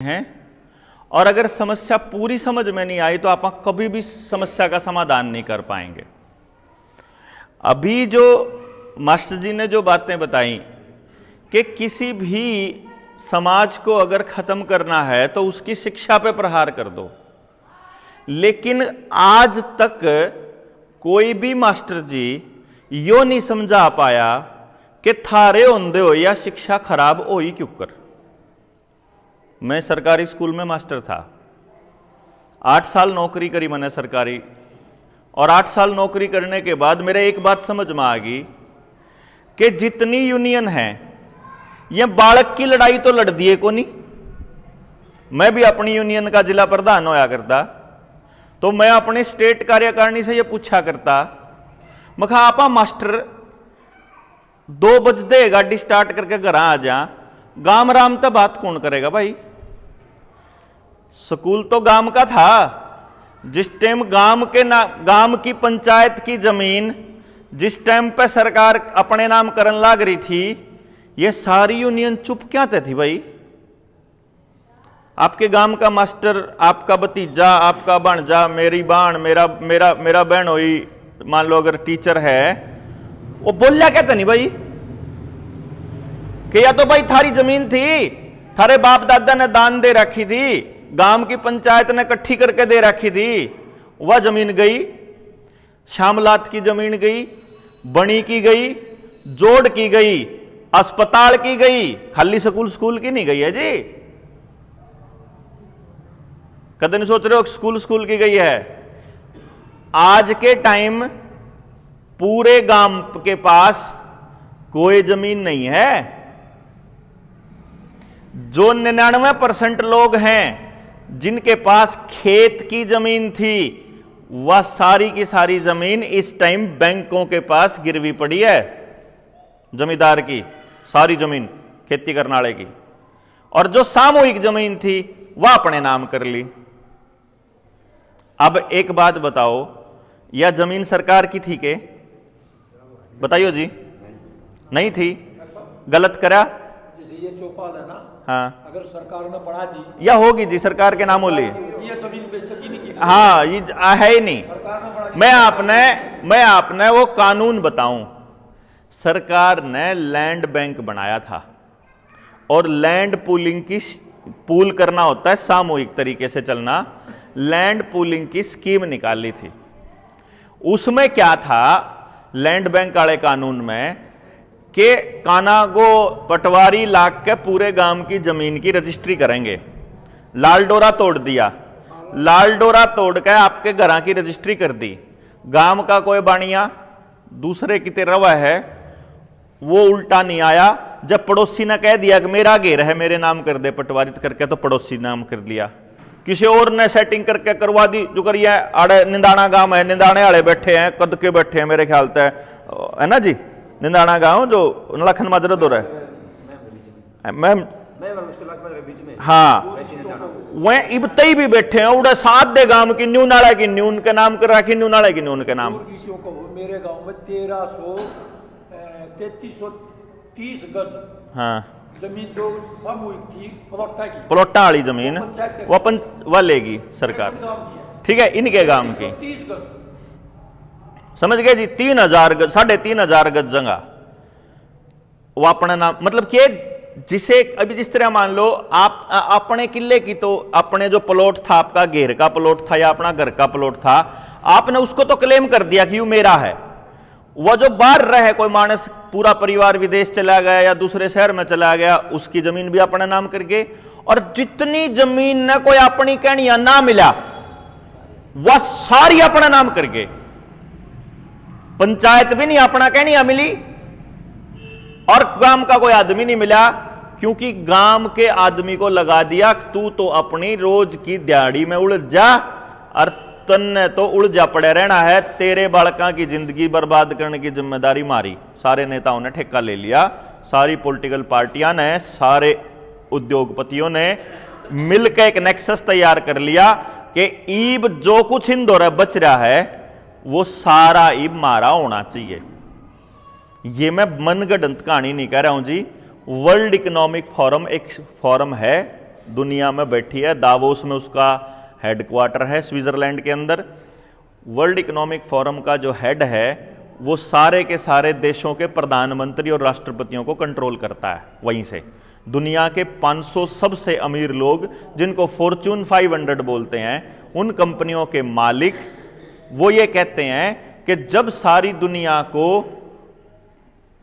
हैं। और अगर समस्या पूरी समझ में नहीं आई तो आप कभी भी समस्या का समाधान नहीं कर पाएंगे। अभी जो मास्टर जी ने जो बातें बताई कि किसी भी समाज को अगर खत्म करना है तो उसकी शिक्षा पे प्रहार कर दो, लेकिन आज तक कोई भी मास्टर जी यो नहीं समझा पाया कि थारे होंदे हो या शिक्षा खराब हो ही क्यों कर। मैं सरकारी स्कूल में मास्टर था, 8 साल नौकरी करी मैंने सरकारी, और 8 साल नौकरी करने के बाद मेरे एक बात समझ में आ गई कि जितनी यूनियन है ये बालक की लड़ाई तो लड़ दिए को नहीं। मैं भी अपनी यूनियन का जिला प्रधान होया करता तो मैं अपने स्टेट कार्यकारिणी से ये पूछा करता, मखा आपा मास्टर 2 बजते गाड़ी स्टार्ट करके घर आ जा, गांव राम तो बात कौन करेगा भाई। स्कूल तो गांव का था, जिस टाइम गांव की पंचायत की जमीन जिस टाइम पे सरकार अपने नाम करन लाग रही थी, ये सारी यूनियन चुप क्या थी भाई। आपके गांव का मास्टर, आपका भतीजा, आपका भांजा, मेरी बाण, मेरा बहन हुई, मान लो अगर टीचर है, वो बोलिया कहता नहीं भाई कि या तो भाई थारी जमीन थी, थारे बाप दादा ने दान दे रखी थी, गांव की पंचायत ने इकट्ठी करके दे रखी थी, वह जमीन गई, श्यामलात की जमीन गई, बणी की गई, जोड़ की गई, अस्पताल की गई, खाली स्कूल की नहीं गई है जी। कदम नहीं सोच रहे हो स्कूल की गई है। आज के टाइम पूरे गांव के पास कोई जमीन नहीं है। जो 99% लोग हैं जिनके पास खेत की जमीन थी, वह सारी की सारी जमीन इस टाइम बैंकों के पास गिरवी पड़ी है। जमींदार की सारी जमीन खेती करने वाले की, और जो सामूहिक जमीन थी वह अपने नाम कर ली। अब एक बात बताओ, यह जमीन सरकार की थी के? बताइयो जी। नहीं थी, गलत करा। ये चौपाल है ना, हाँ, अगर सरकार ने बढ़ा दी या होगी जी, सरकार के नाम होली, ये जमीन बेचती नहीं की। हाँ ये है ही नहीं। सरकार ने बढ़ा दी। मैं आपने वो कानून बताऊं। सरकार ने लैंड बैंक बनाया था, और लैंड पूलिंग की पूल करना होता है, सामूहिक तरीके से चलना, लैंड पूलिंग की स्कीम निकाली थी। उसमें क्या था लैंड बैंक वाले कानून में कि कानागो पटवारी लाग के पूरे गांव की जमीन की रजिस्ट्री करेंगे। लाल डोरा तोड़ दिया, लाल डोरा तोड़ के आपके घर की रजिस्ट्री कर दी। गांव का कोई बाणिया दूसरे की तरह रवा है, वो उल्टा नहीं आया। जब पड़ोसी ने कह दिया कि मेरा घेर है, मेरे नाम कर दे पटवारी करके, तो पड़ोसी नाम कर लिया। किसी और ने सेटिंग करके करवा दी, जो करिए आड़े निंदाना गांव है, निंदाने वाले बैठे हैं, कद के बैठे हैं मेरे ख्याल से, है ना जी, निंदाना गांव जो लखन माजरत हो रहा है, मैं हाँ, वह इबतई भी बैठे हैं, उड़े साथ दे गांव की न्यू नाला की न्यून के नाम कर रखी, न्यू नाला की न्यून के नाम। मेरे गांव में 3330 गज हाँ, जमीन जो सामूहिक थी, प्लॉटा वाली जमीन वह लेगी सरकार, ठीक है, इनके गांव की 30 गज, समझ गए जी। 3000 गज, 3500 गज जगह वो अपना नाम, मतलब कि जिसे अभी जिस तरह मान लो आप अपने किले की, तो अपने जो प्लॉट था, आपका घेर का प्लॉट था या अपना घर का प्लॉट था, आपने उसको तो क्लेम कर दिया कि ये मेरा है। वह जो बाहर रहे, कोई मानस पूरा परिवार विदेश चला गया या दूसरे शहर में चला गया, उसकी जमीन भी अपने नाम करके, और जितनी जमीन ने कोई अपनी कहनिया ना मिला वह सारी अपना नाम करके, पंचायत भी नहीं अपना कहनिया मिली, और गांव का कोई आदमी नहीं मिला, क्योंकि गांव के आदमी को लगा दिया तू तो अपनी रोज की दिहाड़ी में उलझ जा, और तन्ने तो उलझा पड़े रहना है, तेरे बालका की जिंदगी बर्बाद करने की जिम्मेदारी मारी। सारे नेताओं ने ठेका ले लिया, सारी पॉलिटिकल पार्टियां ने, सारे उद्योगपतियों ने मिलकर एक नेक्सस तैयार कर लिया कि ईब जो कुछ इन दौरे बच रहा है वो सारा ईब मारा होना चाहिए। ये मैं मनगढ़ंत कहानी नहीं कह रहा हूं जी, वर्ल्ड इकोनॉमिक फोरम एक फोरम है दुनिया में बैठी है, दावोस में उसका हेडक्वार्टर है स्विट्जरलैंड के अंदर। वर्ल्ड इकोनॉमिक फोरम का जो हेड है वो सारे के सारे देशों के प्रधानमंत्री और राष्ट्रपतियों को कंट्रोल करता है वहीं से। दुनिया के 500 सबसे अमीर लोग जिनको फॉर्च्यून 500 बोलते हैं, उन कंपनियों के मालिक वो ये कहते हैं कि जब सारी दुनिया को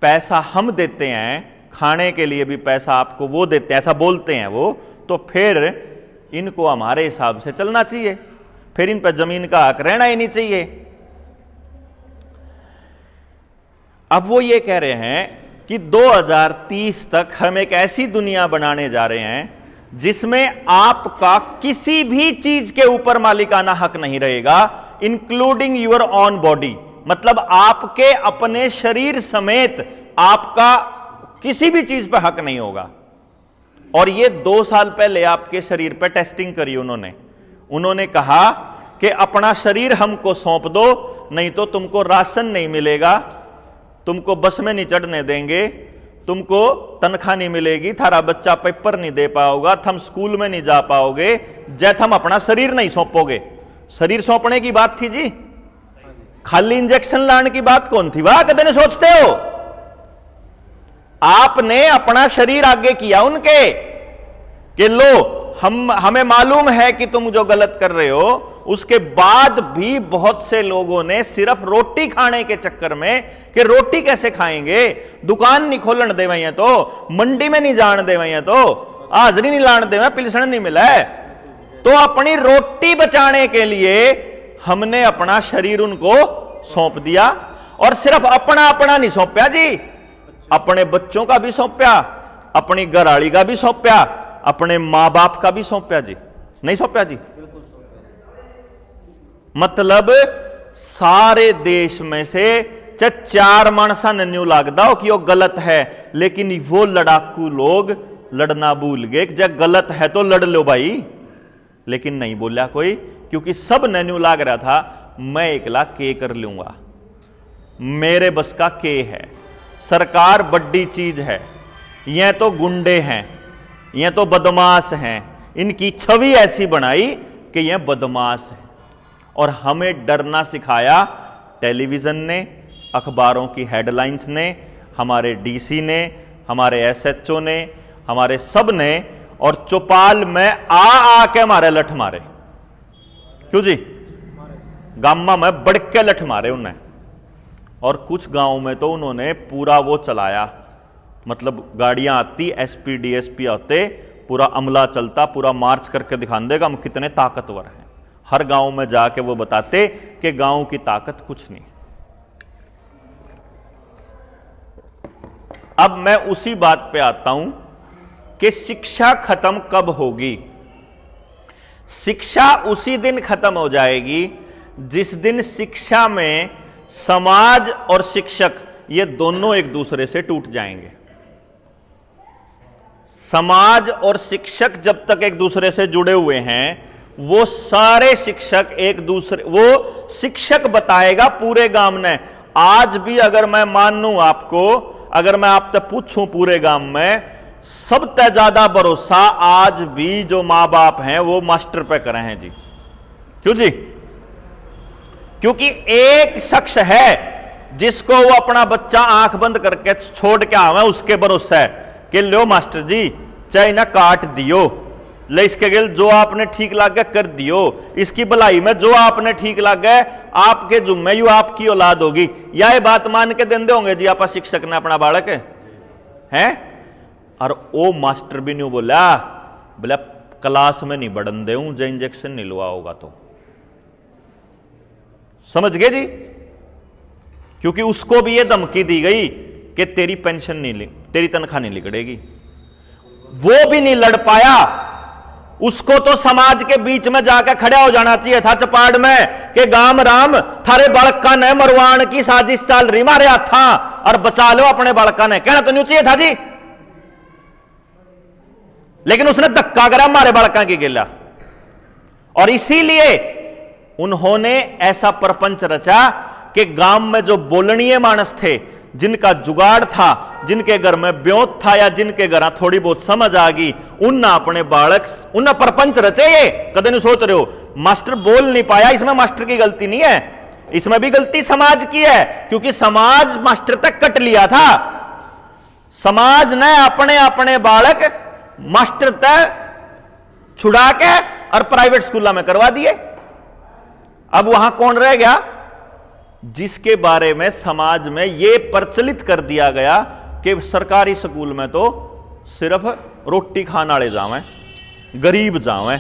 पैसा हम देते हैं, खाने के लिए भी पैसा आपको वो देते हैं, ऐसा बोलते हैं वो, तो फिर इनको हमारे हिसाब से चलना चाहिए, फिर इन पर जमीन का हक रहना ही नहीं चाहिए। अब वो ये कह रहे हैं कि 2030 तक हम एक ऐसी दुनिया बनाने जा रहे हैं जिसमें आपका किसी भी चीज के ऊपर मालिकाना हक नहीं रहेगा, इंक्लूडिंग योर ऑन बॉडी। मतलब आपके अपने शरीर समेत आपका किसी भी चीज पर हक नहीं होगा। और ये 2 साल पहले आपके शरीर पर टेस्टिंग करी उन्होंने कहा कि अपना शरीर हमको सौंप दो, नहीं तो तुमको राशन नहीं मिलेगा, तुमको बस में नहीं चढ़ने देंगे, तुमको तनख्वाह नहीं मिलेगी, थारा बच्चा पेपर नहीं दे पाओगा, थम स्कूल में नहीं जा पाओगे, जब थम अपना शरीर नहीं सौंपोगे। शरीर सौंपने की बात थी जी, खाली इंजेक्शन लाने की बात कौन थी? वाह कदे नहीं सोचते हो? आपने अपना शरीर आगे किया उनके कि लो हमें मालूम है कि तुम जो गलत कर रहे हो। उसके बाद भी बहुत से लोगों ने सिर्फ रोटी खाने के चक्कर में कि रोटी कैसे खाएंगे, दुकान नहीं खोलन दे वही तो, मंडी में नहीं जान दे वही तो, हाजरी नहीं लान दे, पिलसण नहीं मिला है, तो अपनी रोटी बचाने के लिए हमने अपना शरीर उनको सौंप दिया। और सिर्फ अपना अपना नहीं सौंपया जी, अपने बच्चों का भी सौंपया, अपनी घरवाली का भी सौंपया, अपने मां बाप का भी सौंपया जी, नहीं सौंपया जी? मतलब सारे देश में से 4 मानसा ने न्यू लागदा हो कि वो गलत है, लेकिन वो लड़ाकू लोग लड़ना भूल गए। जब गलत है तो लड़ लो भाई, लेकिन नहीं बोला कोई, क्योंकि सब ने न्यू लाग रहा था मैं एकला के कर लूंगा, मेरे बस का के है, सरकार बड़ी चीज है, यह तो गुंडे हैं, यह तो बदमाश हैं, इनकी छवि ऐसी बनाई कि यह बदमाश है। और हमें डरना सिखाया टेलीविजन ने, अखबारों की हेडलाइंस ने, हमारे डीसी ने, हमारे एसएचओ ने, हमारे सब ने, और चौपाल में आके हमारे लठ मारे। क्यों जी? गामा में बढ़ के लठ मारे उन्हें। और कुछ गांव में तो उन्होंने पूरा वो चलाया, मतलब गाड़ियां आती, एसपी डीएसपी आते, पूरा अमला चलता, पूरा मार्च करके दिखा देगा हम कितने ताकतवर हैं। हर गांव में जाके वो बताते कि गांव की ताकत कुछ नहीं। अब मैं उसी बात पे आता हूं कि शिक्षा खत्म कब होगी। शिक्षा उसी दिन खत्म हो जाएगी जिस दिन शिक्षा में समाज और शिक्षक ये दोनों एक दूसरे से टूट जाएंगे। समाज और शिक्षक जब तक एक दूसरे से जुड़े हुए हैं, वो सारे शिक्षक एक दूसरे, वो शिक्षक बताएगा पूरे गांव ने। आज भी अगर मैं मानूं आपको, अगर मैं आपसे पूछूं पूरे गांव में, सबसे ज्यादा भरोसा आज भी जो मां बाप हैं वो मास्टर पे कर रहे हैं जी। क्यों जी? क्योंकि एक शख्स है जिसको वो अपना बच्चा आंख बंद करके छोड़ के आवे, उसके भरोसा है कि लो मास्टर जी चाहे ना काट दियो, ले इसके गिल जो आपने ठीक लागे कर दियो, इसकी भलाई में जो आपने ठीक लागे आपके जुम्मे यू आपकी औलाद होगी। यह बात मान के देंदे होंगे जी आप शिक्षक ने अपना बालक है। और वो मास्टर भी नहीं बोला क्लास में नहीं बढ़न दे जो इंजेक्शन नहीं लुआ होगा तो। समझ गए जी? क्योंकि उसको भी ये धमकी दी गई कि तेरी पेंशन नहीं, तेरी तनख्वाह नहीं लिकड़ेगी। वो भी नहीं लड़ पाया, उसको तो समाज के बीच में जाकर खड़ा हो जाना चाहिए था चपाड़ में कि गाम राम थारे बालका ने मरवान की साजिश चाल रही, मारे था और बचा लो अपने बालका ने, कहना तो नहीं चाहिए था जी। लेकिन उसने धक्का करा मारे बालका की गिला, और इसीलिए उन्होंने ऐसा प्रपंच रचा कि गांव में जो बोलनीय मानस थे, जिनका जुगाड़ था, जिनके घर में ब्योत था या जिनके घर थोड़ी बहुत समझ आ गई, उन अपने बालक उन परपंच रचे। ये कदे नहीं सोच रहे हो मास्टर बोल नहीं पाया, इसमें मास्टर की गलती नहीं है, इसमें भी गलती समाज की है, क्योंकि समाज मास्टर तक कट लिया था। समाज ने अपने अपने बालक मास्टर तक छुड़ा के और प्राइवेट स्कूल में करवा दिए। अब वहां कौन रह गया? जिसके बारे में समाज में यह प्रचलित कर दिया गया कि सरकारी स्कूल में तो सिर्फ रोटी खाने वाले जावें, गरीब जावें,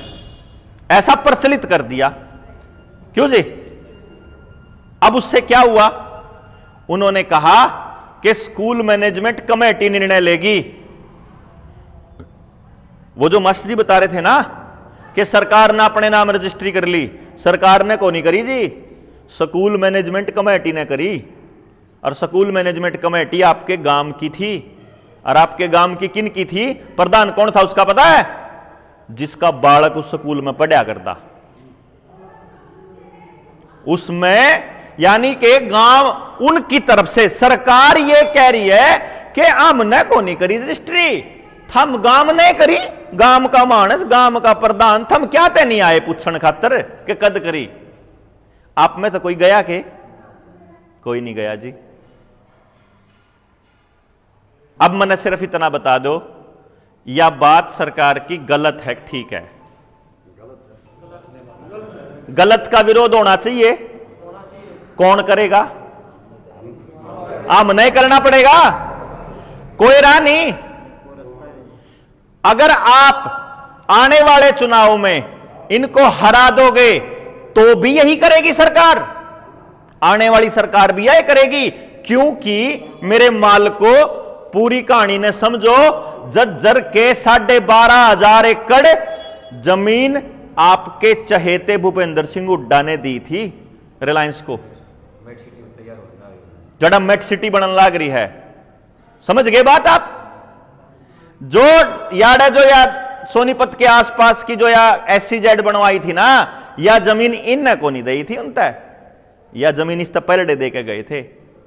ऐसा प्रचलित कर दिया। क्यों जी? अब उससे क्या हुआ? उन्होंने कहा कि स्कूल मैनेजमेंट कमेटी निर्णय लेगी। वो जो मास्टर जी बता रहे थे ना कि सरकार ने अपने नाम रजिस्ट्री कर ली, सरकार ने को नहीं करी जी, स्कूल मैनेजमेंट कमेटी ने करी। और स्कूल मैनेजमेंट कमेटी आपके गांव की थी, और आपके गांव की किन की थी? प्रधान कौन था उसका पता है? जिसका बालक उस स्कूल में पढ़ा करता। उसमें यानी कि गांव उनकी तरफ से सरकार ये कह रही है कि हमने को नहीं करी रजिस्ट्री, थम गांव ने करी, गांव का मानस, गांव का प्रधान, थम क्या ते नहीं आए पूछण खातर के कद करी? आप में तो कोई गया के? कोई नहीं गया जी। अब मैंने सिर्फ इतना बता दो, यह बात सरकार की गलत है, ठीक है? गलत का विरोध होना चाहिए। कौन करेगा? हम नहीं करना पड़ेगा, कोई राह नहीं। अगर आप आने वाले चुनाव में इनको हरा दोगे तो भी यही करेगी सरकार, आने वाली सरकार भी यही करेगी। क्योंकि मेरे माल को पूरी कहानी ने समझो, जज्जर के 12,500 एकड़ जमीन आपके चहेते भूपेंद्र सिंह हुड्डा ने दी थी रिलायंस को, जड़ा मेट सिटी बनने लग रही है। समझ गए बात आप? जो यार जो या सोनीपत के आसपास की जो या SCZ बनवाई थी ना, या जमीन इन को नहीं दी थी उनता, या जमीन इस पहले दे के गए थे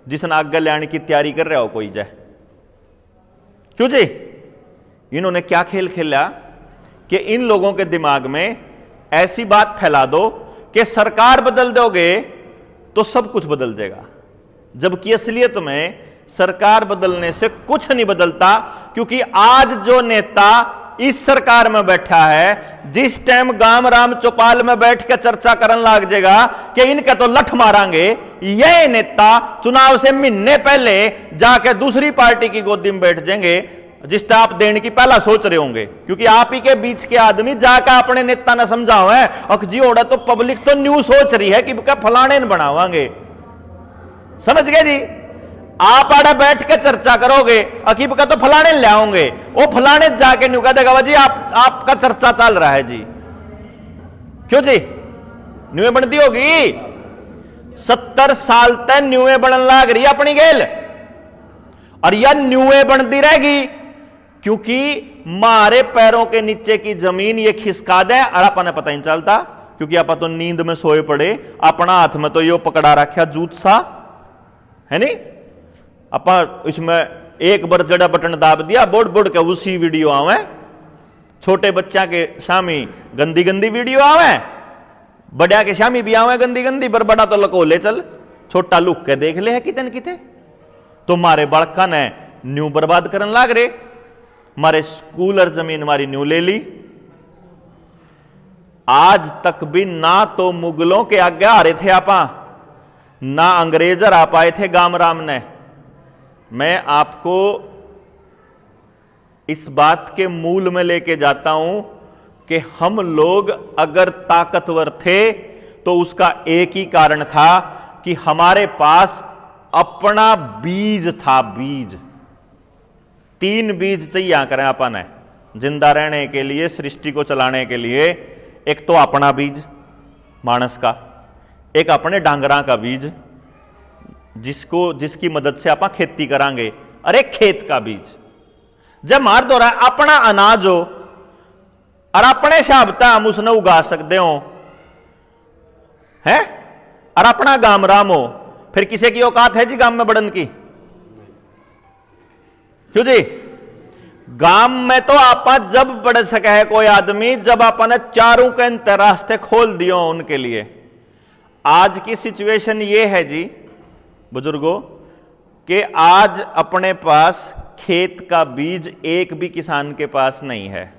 जिसने आगे लाने की तैयारी कर रहा हो कोई जाए। क्यों जी? इन्होंने क्या खेल खेला कि इन लोगों के दिमाग में ऐसी बात फैला दो कि सरकार बदल दोगे तो सब कुछ बदल जाएगा, जबकि असलियत में सरकार बदलने से कुछ नहीं बदलता। क्योंकि आज जो नेता इस सरकार में बैठा है, जिस टाइम गांव राम चौपाल में बैठ के चर्चा करने लग जाएगा कि इनके तो लठ मारांगे, ये नेता चुनाव से महीने पहले जाके दूसरी पार्टी की गोदी में बैठ जाएंगे, जिससे आप देने की पहला सोच रहे होंगे। क्योंकि आप ही के बीच के आदमी जाकर अपने नेता ने समझाओ है, अखजी ओड़ा तो पब्लिक तो न्यू सोच रही है कि फलाने बनावांगे। समझ गए जी? आप आड़ा बैठ के चर्चा करोगे, अकीब का तो फलाने ले आओगे, वो फलाने जाके न्यू कह देगा जी आपका चर्चा चल रहा है जी। क्यों जी? न्यूए बनती होगी, 70 साल तक न्यूए बनने लग रही अपनी गेल, और यह न्यूए बनती रहेगी क्योंकि मारे पैरों के नीचे की जमीन ये खिसका दे और अपने पता नहीं चलता। क्योंकि आप तो नींद में सोए पड़े, अपना हाथ में तो यो पकड़ा रखा जूत सा है नहीं, आप इसमें एक बार जड़ा बटन दाब दिया, बोर्ड बोर्ड के उसी वीडियो आवे, छोटे बच्चा के शामी गंदी गंदी वीडियो आवे, बड़ा के शामी भी आवे गंदी गंदी, पर बड़ा तो लको ले चल, छोटा लुक के देख ले है कितने किते। तो मारे बालका ने न्यू बर्बाद करने लाग रहे, मारे स्कूल और जमीन हमारी न्यू ले ली। आज तक भी ना तो मुगलों के आगे आ रहे थे आपा, ना अंग्रेजर आ पाए थे गाम राम ने। मैं आपको इस बात के मूल में लेके जाता हूं कि हम लोग अगर ताकतवर थे तो उसका एक ही कारण था कि हमारे पास अपना बीज था। बीज, 3 बीज चाहिए करें अपन है जिंदा रहने के लिए, सृष्टि को चलाने के लिए। एक तो अपना बीज मानस का, एक अपने डांगरा का बीज जिसकी मदद से आप खेती करांगे, और एक खेत का बीज। जब मार दो रहा अपना अनाज हो और अपने शाबता हम उसने उगा सकते हो है, और अपना गाम राम हो, फिर किसी की औकात है जी गांव में बढ़न की? क्यों जी? गांव में तो आपा जब बढ़ सके है कोई आदमी जब अपन ने चारों के अंतर रास्ते खोल दियो उनके लिए। आज की सिचुएशन ये है जी बुजुर्गों कि आज अपने पास खेत का बीज एक भी किसान के पास नहीं है।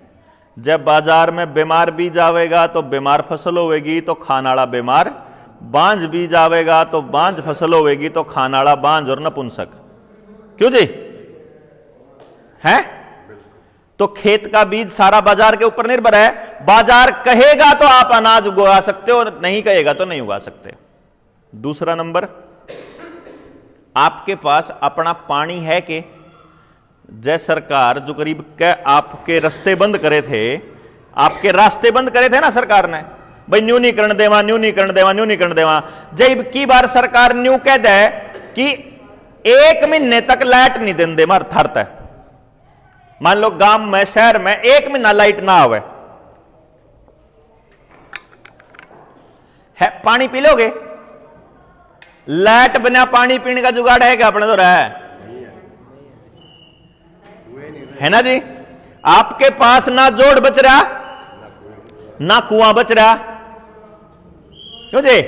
जब बाजार में बीमार बीज आवेगा तो बीमार फसल होगी तो खानाड़ा बीमार, बांझ बीज आवेगा तो बांझ फसल होगी तो खानाड़ा बांझ और नपुंसक। क्यों जी? है? तो खेत का बीज सारा बाजार के ऊपर निर्भर है। बाजार कहेगा तो आप अनाज उगा सकते हो, नहीं कहेगा तो नहीं उगा सकते। दूसरा नंबर, आपके पास अपना पानी है कि जय सरकार जो करीब के आपके रास्ते बंद करे थे, आपके रास्ते बंद करे थे ना सरकार ने, भाई न्यूनीकरण देवा न्यूनीकरण देवा न्यूनीकरण देवा। जब की बार सरकार न्यू कह दे कि 1 महीने तक लाइट नहीं देंगे मार थरता है, मान लो गांव में शहर में 1 महीना लाइट ना आवे है, पानी पी लोगे? लाइट बिना पानी पीने का जुगाड़ है क्या अपने तो रहा है ना जी? आपके पास ना जोड़ बच रहा ना कुआं बच रहा। क्यों जी?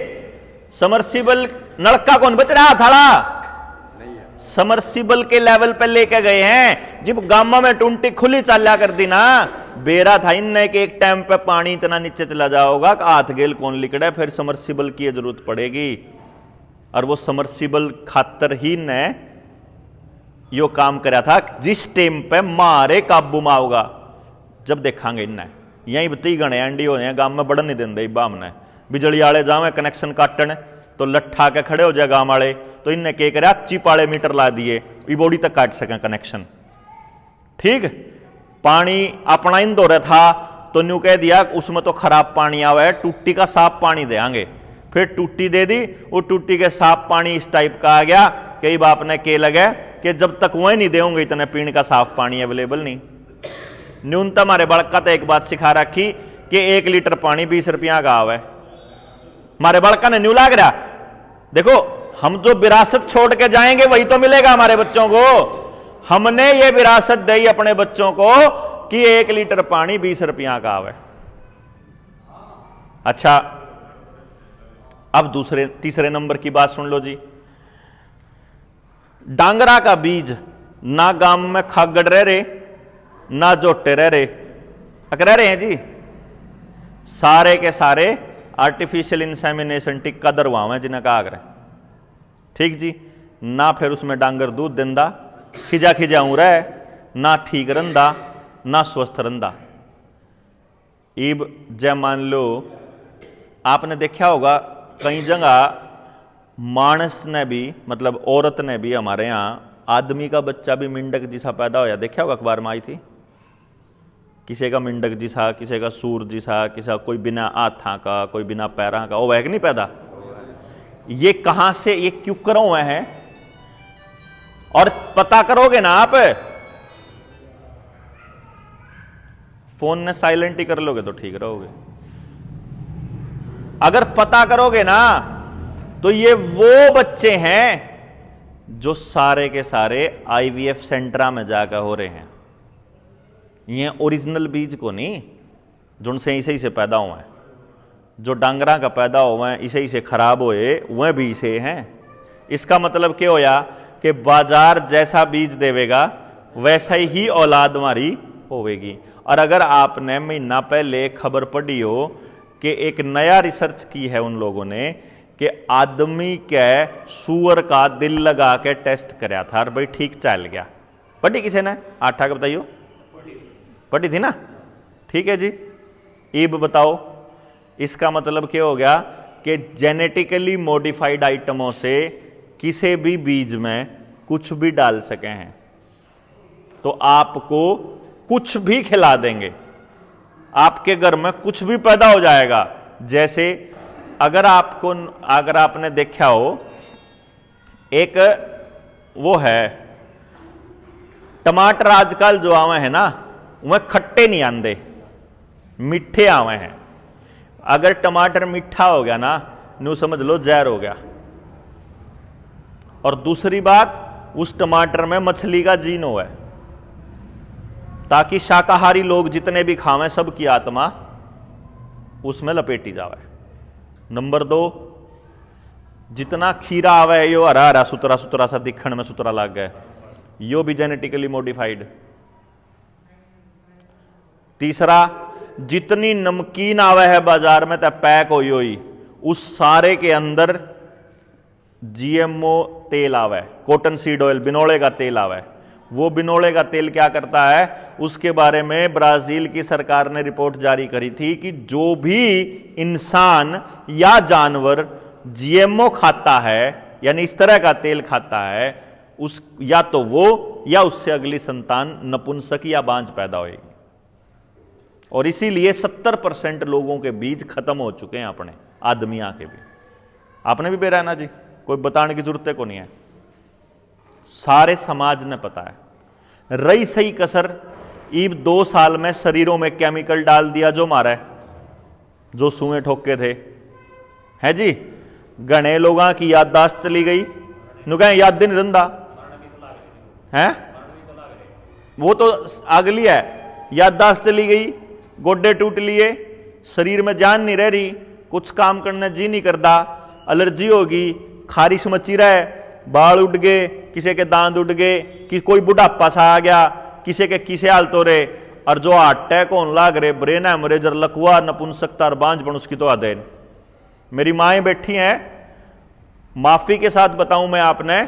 समर्सिबल नलका कौन बच रहा थाड़ा? समर्सिबल के लेवल पे लेके गए हैं। जब गामा में टूंटी खुली चाल्या कर दी ना, बेरा था इनने के एक टाइम पे पानी इतना नीचे चला जाओगा कि हाथ गेल कौन लिकड़े, फिर समर्सिबल की जरूरत पड़ेगी। और वो समर्सिबल खातर ही ने यो काम कराया था जिस टाइम पे मारे काबू में आओगा। जब देखांगे इनने यही बती गणे एंडी हो गांव में बढ़न नहीं देंगे। बाम ने बिजली वाले जावे कनेक्शन काटन तो लट्ठा के खड़े हो जाए गांव वाले, तो इनने क्या करा चिप वाले मीटर ला दिए ई बॉडी तक काट सकें कनेक्शन। ठीक, पानी अपना इन दो रहा था तो न्यू कह दिया उसमें तो खराब पानी आवा है, टूटी का साफ पानी देंगे। फिर टूटी दे दी, वो टूटी के साफ पानी इस टाइप का आ गया। कई बाप ने के लगे कि जब तक वह नहीं देंगे इतने पीने का साफ पानी अवेलेबल नहीं। न्यूनतम हमारे बड़का तो एक बात सिखा रखी कि 1 लीटर पानी 20 रुपया का आवे। हमारे बड़का ने न्यू लाग रहा, देखो हम जो विरासत छोड़ के जाएंगे वही तो मिलेगा हमारे बच्चों को। हमने ये विरासत दी अपने बच्चों को कि 1 लीटर पानी 20 रुपया का आवे। अच्छा, अब तीसरे नंबर की बात सुन लो जी। डांगरा का बीज ना गांव में खागड़ रह रहे ना जोटे रह रहे, रह रहे हैं जी। सारे के सारे आर्टिफिशियल इंसेमिनेशन टिक्का दरवाव है जिन्हें कहा कर। ठीक जी, ना फिर उसमें डांगर दूध देंदा, खिजा खिजा रहे ना ठीक रंदा ना स्वस्थ रंदा। इब जय मान लो आपने देखा होगा कई जगह मानस ने भी मतलब औरत ने भी हमारे यहाँ आदमी का बच्चा भी मिंडक जैसा पैदा होया, देखा होगा अखबार में आई थी। किसी का मिंडक जैसा, किसी का सूर जैसा, किसी कोई बिना हाथा का, कोई बिना पैरा का, वो वह नहीं पैदा। ये कहां से, ये क्यों करो हुए हैं? और पता करोगे ना आप, फोन ने साइलेंट ही कर लोगे तो ठीक रहोगे। अगर पता करोगे ना तो ये वो बच्चे हैं जो सारे के सारे आईवीएफ सेंटर में जाकर हो रहे हैं। ये ओरिजिनल बीज को नहीं, जो उनसे इसे ही से पैदा हुए हैं, जो डांगरा का पैदा हुए हैं इसे ही से खराब हुए वह भी इसे हैं। इसका मतलब क्या होया कि बाजार जैसा बीज देवेगा वैसा ही औलाद हमारी होवेगी। और अगर आपने महीना पहले खबर पढ़ी हो कि एक नया रिसर्च की है उन लोगों ने कि आदमी के सूअर का दिल लगा के टेस्ट कराया था और भाई ठीक चल गया। पढ़ी किसी ने? आठा का बताइयो, पढ़ी थी ना? ठीक है जी। इब बताओ इसका मतलब क्या हो गया कि जेनेटिकली मॉडिफाइड आइटमों से किसी भी बीज में कुछ भी डाल सके हैं तो आपको कुछ भी खिला देंगे, आपके घर में कुछ भी पैदा हो जाएगा। जैसे अगर आपने देखा हो एक वो है टमाटर आजकल जो आवे हैं ना वह खट्टे नहीं आंदे, मीठे आवे हैं। अगर टमाटर मीठा हो गया ना न्यू समझ लो जहर हो गया। और दूसरी बात, उस टमाटर में मछली का जीन हुआ है। ताकि शाकाहारी लोग जितने भी खावें सबकी आत्मा उसमें लपेटी जावे। नंबर 2, जितना खीरा आवे यो हरा हरा सुतरा सुतरा सा दिखण में सुतरा लग गए, यो भी जेनेटिकली मॉडिफाइड। तीसरा, जितनी नमकीन आवे है बाजार में तब पैक होई उस सारे के अंदर जीएमओ तेल आवे, कॉटन सीड ऑयल, बिनोले का तेल आवे। वो बिनोले का तेल क्या करता है, उसके बारे में ब्राजील की सरकार ने रिपोर्ट जारी करी थी कि जो भी इंसान या जानवर जीएमओ खाता है, यानी इस तरह का तेल खाता है, उस या तो वो या उससे अगली संतान नपुंसक या बांझ पैदा होगी। और इसीलिए 70% लोगों के बीज खत्म हो चुके हैं अपने आदमिया के भी। आपने भी बेरा है ना जी, कोई बताने की जरूरत को नहीं है, सारे समाज ने पता है। रही सही कसर, ईब 2 साल में शरीरों में केमिकल डाल दिया जो मारा है, जो सुएं ठोके थे, है जी। घने लोगों की याददाश्त चली गई, नुका याद दिन रंदा है, वो तो अगली है, याददाश्त चली गई, गोड्डे टूट लिए, शरीर में जान नहीं रह रही, कुछ काम करने जी नहीं करता, एलर्जी होगी, खारिश मची रहे, बाल उड़ गए, किसी के दांत उड़ गए, कि कोई बुढ़ापा सा आ गया, किसी के किसे हाल तो रहे, और जो अटैक होने लाग रहे, ब्रेन हेमरेजर, लकवा, नपुंसकता और बांझपन, उसकी तो आदेन। मेरी माएँ बैठी हैं, माफी के साथ बताऊं मैं आपने,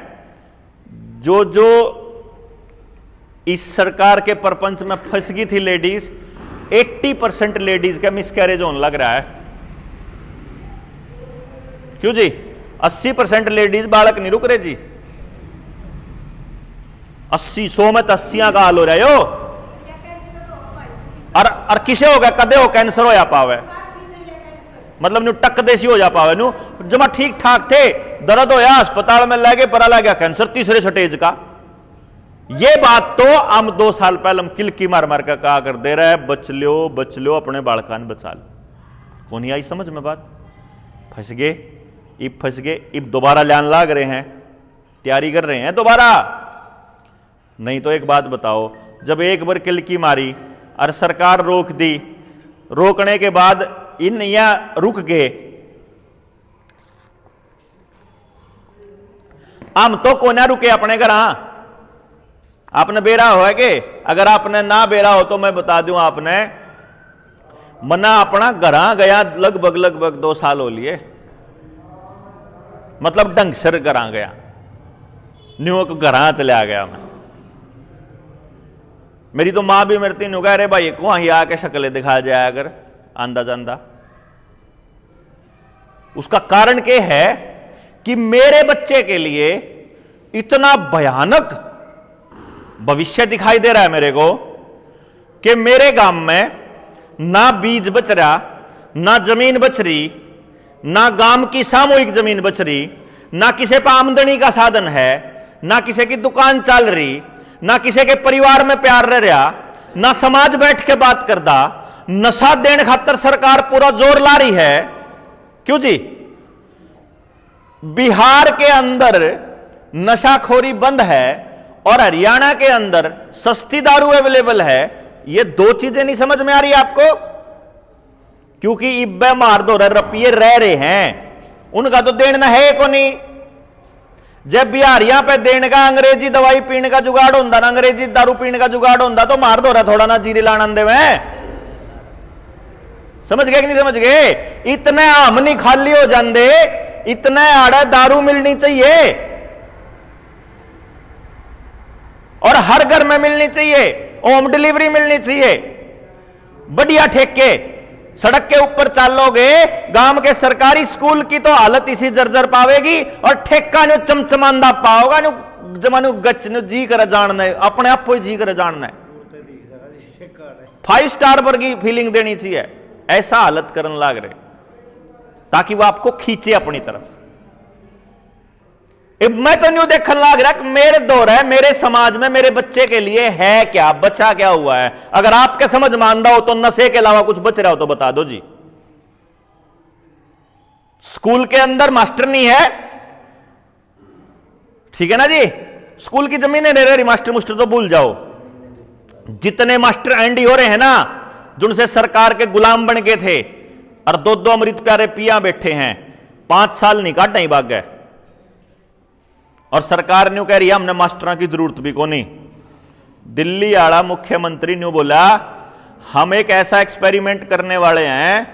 जो जो इस सरकार के परपंच में फंस गई थी लेडीज, 80% लेडीज का मिसकैरेज होने लग रहा है। क्यों जी? 80% लेडीज बालक नहीं रुक रहे जी, 80-100 में 80 का हाल हो रहा है यो। और किसे हो गया, कदे हो कैंसर हो जा पावे, मतलब न्यू टक देसी हो जा पावे, न्यू जमा ठीक ठाक थे, दर्द होया अस्पताल में लगे, पता लग गया कैंसर 3रे स्टेज का। ये बात तो हम 2 साल पहले हम किलकी मार मार कर कहा कर दे रहे हैं, बच लो अपने बालकान बचा लो। कौन ही आई समझ में बात? फंस गए, इब दोबारा लान लाग रहे हैं, तैयारी कर रहे हैं दोबारा। नहीं तो एक बात बताओ, जब एक बार किलकी मारी और सरकार रोक दी, रोकने के बाद इन या रुक गए, हम तो को ना रुके अपने घर। आपने बेरा हो है कि अगर आपने ना बेरा हो तो मैं बता दूं, आपने मना अपना घरा गया लगभग 2 साल हो लिए, मतलब ढंग से घरा गया, न्यू घरा चला गया मैं। मेरी तो मां भी मेरे तीनों कह रहे भाई को वहीं आके शक्लें दिखा जाया अगर आंदा जांदा। उसका कारण क्या है कि मेरे बच्चे के लिए इतना भयानक भविष्य दिखाई दे रहा है मेरे को कि मेरे गांव में ना बीज बच रहा, ना जमीन बच रही, ना गांव की सामूहिक जमीन बच रही, ना किसी पर आमदनी का साधन है, ना किसी की दुकान चल रही, ना किसी के परिवार में प्यार रह रहा, ना समाज बैठ के बात करता। नशा देने खातर सरकार पूरा जोर ला रही है। क्यों जी? बिहार के अंदर नशाखोरी बंद है और हरियाणा के अंदर सस्ती दारू अवेलेबल है। ये 2 चीजें नहीं समझ में आ रही आपको? क्योंकि इब्बे मार दो रुपये रह रहे हैं, उनका तो देना है को नहीं। जब बिहारियां पे देने का अंग्रेजी दवाई पीने का जुगाड़ होता ना, अंग्रेजी दारू पीने का जुगाड़ होता तो मार दो रहा थोड़ा ना जीरी लाना दे में। समझ गए कि नहीं समझ गए? इतने आम नहीं खाली हो जाते, इतने आड़ा दारू मिलनी चाहिए और हर घर में मिलनी चाहिए, होम डिलीवरी मिलनी चाहिए, बढ़िया ठेके। सड़क के ऊपर चलोगे, गांव के सरकारी स्कूल की तो हालत इसी जर्जर पावेगी और ठेका नु चमचमांदा पाओगा, नु जमानु गच नु जी कर जानना है, अपने आप को जी कर जानना है। 5 स्टार पर की फीलिंग देनी चाहिए, ऐसा हालत करने लाग रहे ताकि वो आपको खींचे अपनी तरफ। मैं तो न्यू देखने लग रहा कि मेरे दौर है, मेरे समाज में मेरे बच्चे के लिए है क्या, बचा क्या हुआ है। अगर आपके समझ में आंदा हो तो नशे के अलावा कुछ बच रहा हो तो बता दो जी। स्कूल के अंदर मास्टर नहीं है, ठीक है ना जी, स्कूल की जमीनें रह रही, मास्टर मुस्टर तो भूल जाओ। जितने मास्टर एंडी हो रहे हैं ना, जिनसे सरकार के गुलाम बन गए थे और दो दो अमृत प्यारे पिया बैठे हैं, 5 साल नहीं काटा ही भाग गए। और सरकार ने कह रही है हमने मास्टरों की जरूरत भी को नहीं। दिल्ली आला मुख्यमंत्री ने बोला हम एक ऐसा एक्सपेरिमेंट करने वाले हैं,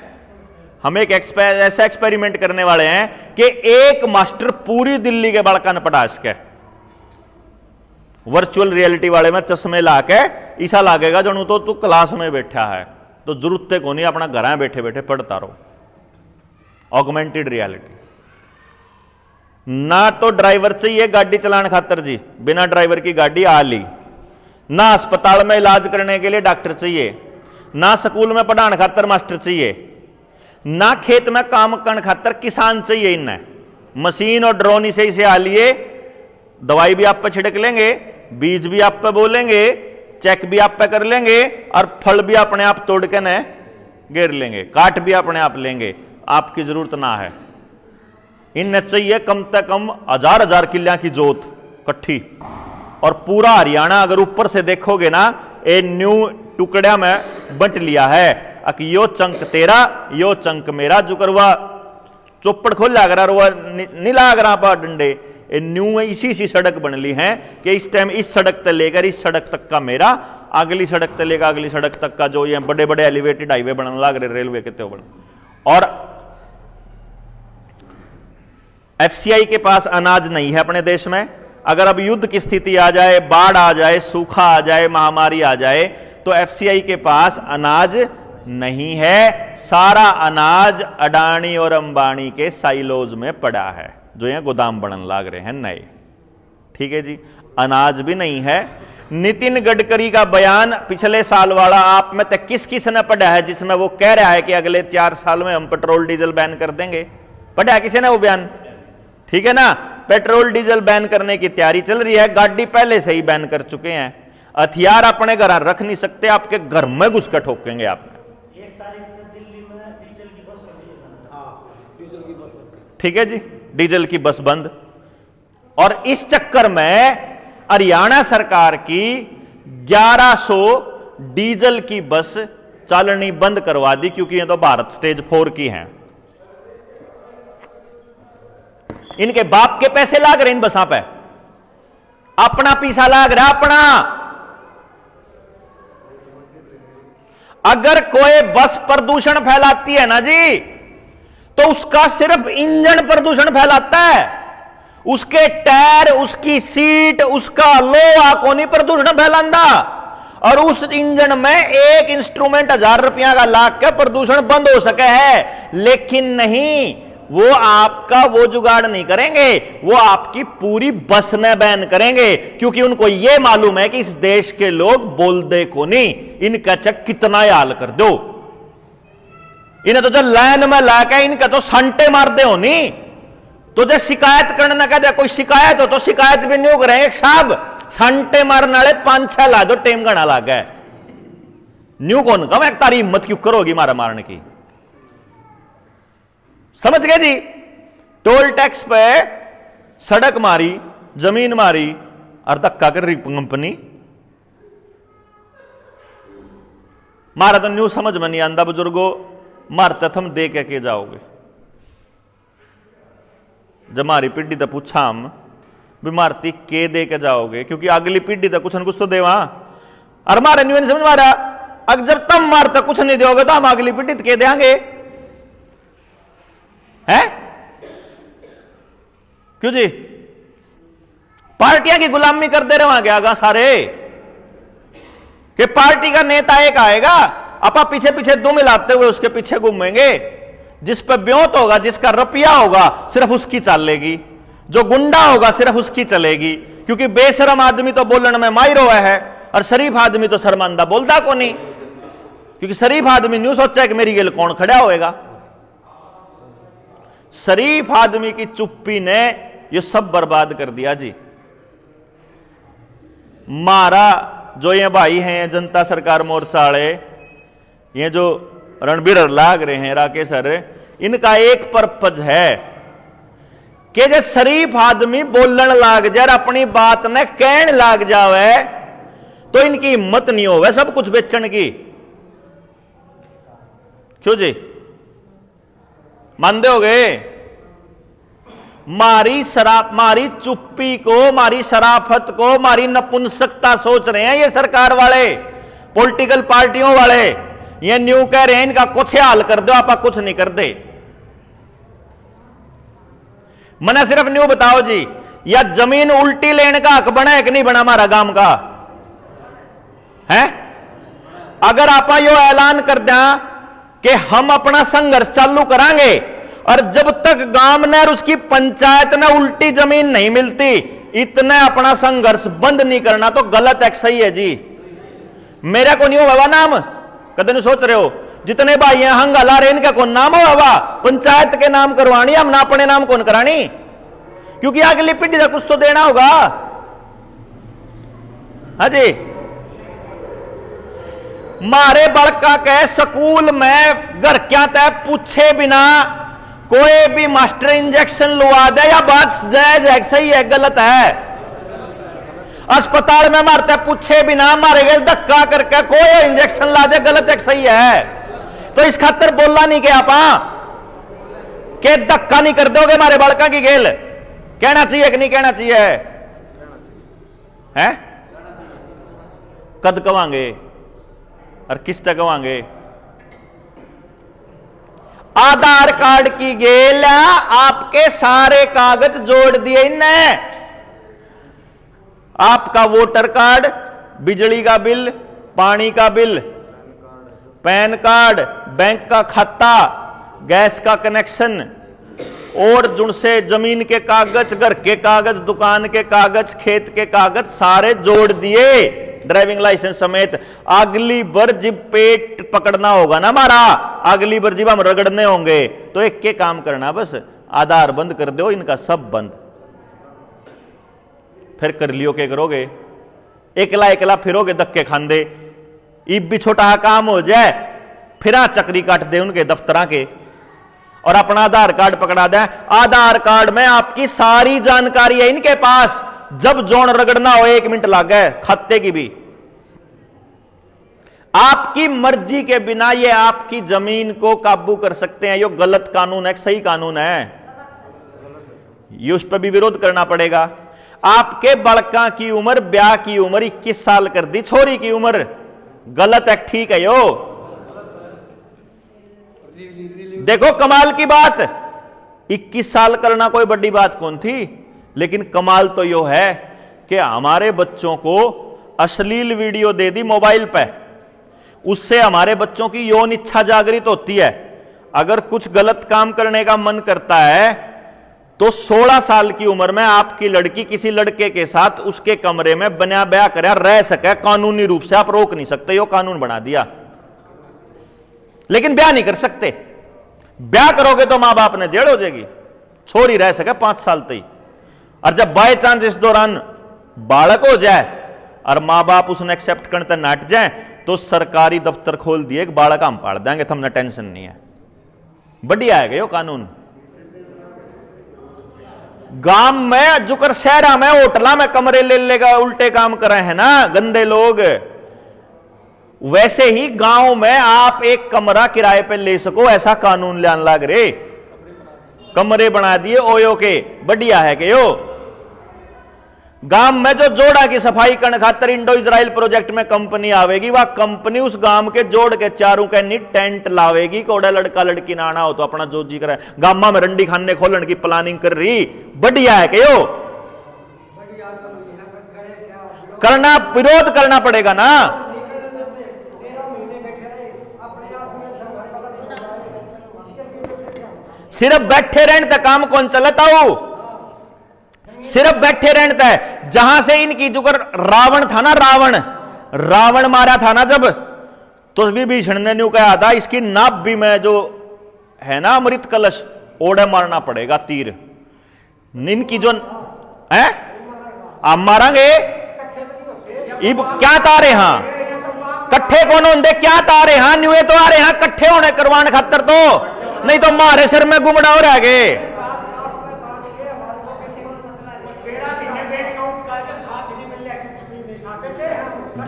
हम एक ऐसा एक्सपेरिमेंट करने वाले हैं कि एक मास्टर पूरी दिल्ली के बालका ने पढ़ा सके। वर्चुअल रियलिटी वाले में चश्मे ला के ऐसा लागेगा जनू तो तू क्लास में बैठा है, तो जरूरत को नहीं अपना घर बैठे बैठे पढ़ता रहो। Augmented reality. ना तो ड्राइवर चाहिए गाड़ी चलाने खातर जी, बिना ड्राइवर की गाड़ी आ ली। ना अस्पताल में इलाज करने के लिए डॉक्टर चाहिए, ना स्कूल में पढ़ाने खातर मास्टर चाहिए, ना खेत में काम करने खातर किसान चाहिए। इन्हें मशीन और ड्रोन इसे आ लिए, दवाई भी आप पे छिड़क लेंगे, बीज भी आप पे बोलेंगे, चेक भी आप पे कर लेंगे और फल भी अपने आप तोड़ के न गिर लेंगे, काट भी अपने आप लेंगे, आपकी जरूरत ना है। इन्हें चाहिए कम से कम 1000 किल्लियां की जोत इकट्ठी। और पूरा हरियाणा अगर ऊपर से देखोगे ना, ए न्यू टुकड़ा में बंट लिया है, यो चंक तेरा यो चंक मेरा। जो करवा चौपड़ खोल लाग रहा नहीं लाग रहा पा डंडे, न्यू इसी सी सड़क बन ली है कि इस टाइम इस सड़क तक लेकर इस सड़क तक का मेरा, अगली सड़क तक लेकर अगली सड़क तक का। जो ये बड़े बड़े एलिवेटेड हाईवे बनने लग रहे, रेलवे के बन। और एफसीआई के पास अनाज नहीं है अपने देश में। अगर अब युद्ध की स्थिति आ जाए, बाढ़ आ जाए, सूखा आ जाए, महामारी आ जाए, तो एफसीआई के पास अनाज नहीं है। सारा अनाज अडानी और अंबानी के साइलोज में पड़ा है, जो ये गोदाम बनने लग रहे हैं नए। ठीक है जी, अनाज भी नहीं है। नितिन गडकरी का बयान पिछले साल वाला आप में तक किस किस ने पढ़ा है, जिसमें वो कह रहा है कि अगले 4 साल में हम पेट्रोल डीजल बैन कर देंगे? पढ़ा है किसी ने वो बयान? ठीक है ना, पेट्रोल डीजल बैन करने की तैयारी चल रही है। गाड़ी पहले से ही बैन कर चुके हैं। हथियार अपने घर रख नहीं सकते, आपके घर में घुस कर ठोकेंगे आप। 1 तारीख को दिल्ली में डीजल की बस डीजल की बस बंद। ठीक है जी, डीजल की बस बंद। और इस चक्कर में हरियाणा सरकार की 1100 डीजल की बस चलनी बंद करवा दी, क्योंकि ये तो भारत स्टेज 4 की हैं। इनके बाप के पैसे लाग रहे इन बसा पे, अपना पैसा लाग रहा अपना। अगर कोई बस प्रदूषण फैलाती है ना जी, तो उसका सिर्फ इंजन प्रदूषण फैलाता है, उसके टायर, उसकी सीट, उसका लोहा को नहीं प्रदूषण फैलांदा। और उस इंजन में एक इंस्ट्रूमेंट 1000 रुपया का लाग के प्रदूषण बंद हो सके है, लेकिन नहीं, वो आपका वो जुगाड़ नहीं करेंगे, वो आपकी पूरी बस ने बैन करेंगे, क्योंकि उनको ये मालूम है कि इस देश के लोग बोल दे को नहीं, इनका चक कितना हाल कर दो। इन्हें तो जो लाइन में लाके इनका तो संटे मार दे हो नहीं, तो जो शिकायत करने ना कहते कोई शिकायत हो तो शिकायत भी नहीं करेंगे साहब, संटे मारने वाले 5-6 ला दो, टेम गणा लाग गए। न्यू कौन कम एक तारी हिम्मत क्यों करोगी मारा मारने की? समझ गए जी? टोल टैक्स पे सड़क मारी, जमीन मारी और धक्का कर रही कंपनी। मारा तो न्यू समझ में नहीं आंदा बुजुर्गो, मारते थम दे के जाओगे। जब हमारी पीढ़ी तो पूछा हम भी मारती के दे के जाओगे, क्योंकि अगली पीढ़ी तो कुछ न कुछ तो देवा। और मारे न्यू समझ मारा, अगर जब तम मारता कुछ नहीं दोगे तो हम अगली पीढ़ी के देंगे है? क्यों जी? पार्टियां की गुलामी कर दे रहे वहां आगा सारे, कि पार्टी का नेता एक आएगा, अपा पीछे पीछे दो मिलाते हुए उसके पीछे घूमेंगे। जिस पर ब्योत होगा, जिसका रुपया होगा, सिर्फ उसकी चलेगी। जो गुंडा होगा सिर्फ उसकी चलेगी, क्योंकि बेशरम आदमी तो बोलने में माहिर हुआ है और शरीफ आदमी तो शर्मांदा बोलता को नहीं, क्योंकि शरीफ आदमी न्यू सोचा है कि मेरी गेल कौन खड़ा होएगा। शरीफ आदमी की चुप्पी ने ये सब बर्बाद कर दिया जी। मारा जो ये भाई हैं जनता सरकार मोर्चा वाले, ये जो रणबीर लाग रहे हैं राकेश सर, इनका एक पर्पज है कि जो शरीफ आदमी बोलने लाग जाए, अपनी बात ने कहने लाग जावे, तो इनकी हिम्मत नहीं होवे सब कुछ बेचने की। क्यों जी, मानते हो गए? मारी चुप्पी को, मारी शराफत को, मारी नपुंसकता सोच रहे हैं ये सरकार वाले, पॉलिटिकल पार्टियों वाले। ये न्यू कह रहे हैं इनका कुछ हाल कर दो, आप कुछ नहीं कर दे। मना सिर्फ न्यू बताओ जी, या जमीन उल्टी लेने का हक बना है कि नहीं बना हमारा गांव का है? अगर आप यो ऐलान कर दें कि हम अपना संघर्ष चालू करांगे और जब तक गांव ने और उसकी पंचायत ने उल्टी जमीन नहीं मिलती इतने अपना संघर्ष बंद नहीं करना, तो गलत है सही है जी? मेरा को नहीं हो बाबा नाम, कदे नहीं सोच रहे हो? जितने भाई हैं हंगाला रहे इनका कौन नाम हो बाबा? पंचायत के नाम करवानी, हम ना अपने नाम कौन करानी? क्योंकि अगली पीढ़ी का कुछ तो देना होगा। हाँ जी, मारे बड़का के स्कूल में घर क्या तय पूछे बिना कोई भी मास्टर इंजेक्शन लुआ दे, या बात जायज है सही है गलत है? अस्पताल में मारते पूछे बिना मारे गए धक्का करके कोई इंजेक्शन ला दे, गलत है सही है? तो इस खातर बोलना नहीं कि आप के धक्का नहीं कर दोगे मारे बड़का की गेल, कहना चाहिए कि नहीं कहना चाहिए है? कद कवांगे और किस तक कवांगे? आधार कार्ड की गेल आपके सारे कागज जोड़ दिए इनने, आपका वोटर कार्ड, बिजली का बिल, पानी का बिल, पैन कार्ड, बैंक का खाता, गैस का कनेक्शन और जुड़से जमीन के कागज, घर के कागज, दुकान के कागज, खेत के कागज सारे जोड़ दिए, ड्राइविंग लाइसेंस समेत। अगली बार जब पेट पकड़ना होगा ना हमारा, अगली बार जब हम रगड़ने होंगे तो एक के काम करना, बस आधार बंद कर दो, इनका सब बंद। फिर कर लियो के करोगे? एकला एकला फिरोगे धक्के खांदे, इब भी छोटा काम हो जाए फिर चक्री काट दे उनके दफ्तरा के और अपना आधार कार्ड पकड़ा दे। आधार कार्ड में आपकी सारी जानकारी है इनके पास, जब जोन रगड़ना हो 1 मिनट लग गए, खाते की भी। आपकी मर्जी के बिना ये आपकी जमीन को काबू कर सकते हैं। ये गलत कानून है, सही कानून है? ये उस पर भी विरोध करना पड़ेगा। आपके बड़का की उम्र, ब्याह की उम्र 21 साल कर दी, छोरी की उम्र, गलत है ठीक है? यो देखो कमाल की बात, 21 साल करना कोई बड़ी बात कौन थी, लेकिन कमाल तो यो है कि हमारे बच्चों को अश्लील वीडियो दे दी मोबाइल पे, उससे हमारे बच्चों की यौन इच्छा जागृत होती है। अगर कुछ गलत काम करने का मन करता है तो 16 साल की उम्र में आपकी लड़की किसी लड़के के साथ उसके कमरे में बना ब्याह करे रह सके, कानूनी रूप से आप रोक नहीं सकते, यो कानून बना दिया। लेकिन ब्याह नहीं कर सकते, ब्याह करोगे तो मां बाप ने जेल हो जाएगी, छोरी रह सके 5 साल तक। और जब बाय चांस इस दौरान बालक हो जाए और मां बाप उसने एक्सेप्ट करते नाट जाए तो सरकारी दफ्तर खोल दिए, बालक हम पाड़ देंगे, तो हमने टेंशन नहीं है। बढ़िया है यो कानून। गांव में जुकर शहरा में होटला में कमरे ले लेगा, उल्टे काम कर रहे हैं ना गंदे लोग, वैसे ही गांव में आप एक कमरा किराए पे ले सको ऐसा कानून लान लाग रे, कमरे बना दिए ओयो के। बढ़िया है कि यो गांव में जो जोड़ा की सफाई करने खातर इंडो इजराइल प्रोजेक्ट में कंपनी आवेगी, वह कंपनी उस गांव के जोड़ के चारों के नी टेंट लावेगी, कोड़ा लड़का लड़की ना आना हो तो अपना जो जी करे। गांव में रंडी खाने खोलने की प्लानिंग कर रही, बढ़िया है कि यो करना, विरोध करना पड़ेगा ना। सिर्फ बैठे रहने तक काम कौन चलता हो, सिर्फ बैठे रहता है। जहां से इनकी जुगर रावण था ना, रावण मारा था ना जब, तो विभीषण ने न्यू कहा था इसकी नाभ भी में जो है ना अमृत कलश ओढ़े मारना पड़ेगा तीर। इनकी जो है आप मारेंगे इब क्या तारे हां कट्ठे कौन होंगे, क्या तारे हां न्यूए तो आ रहे हैं कट्ठे होने करवाने खातर, तो नहीं तो मारे सिर में गुमड़ा हो रह गए।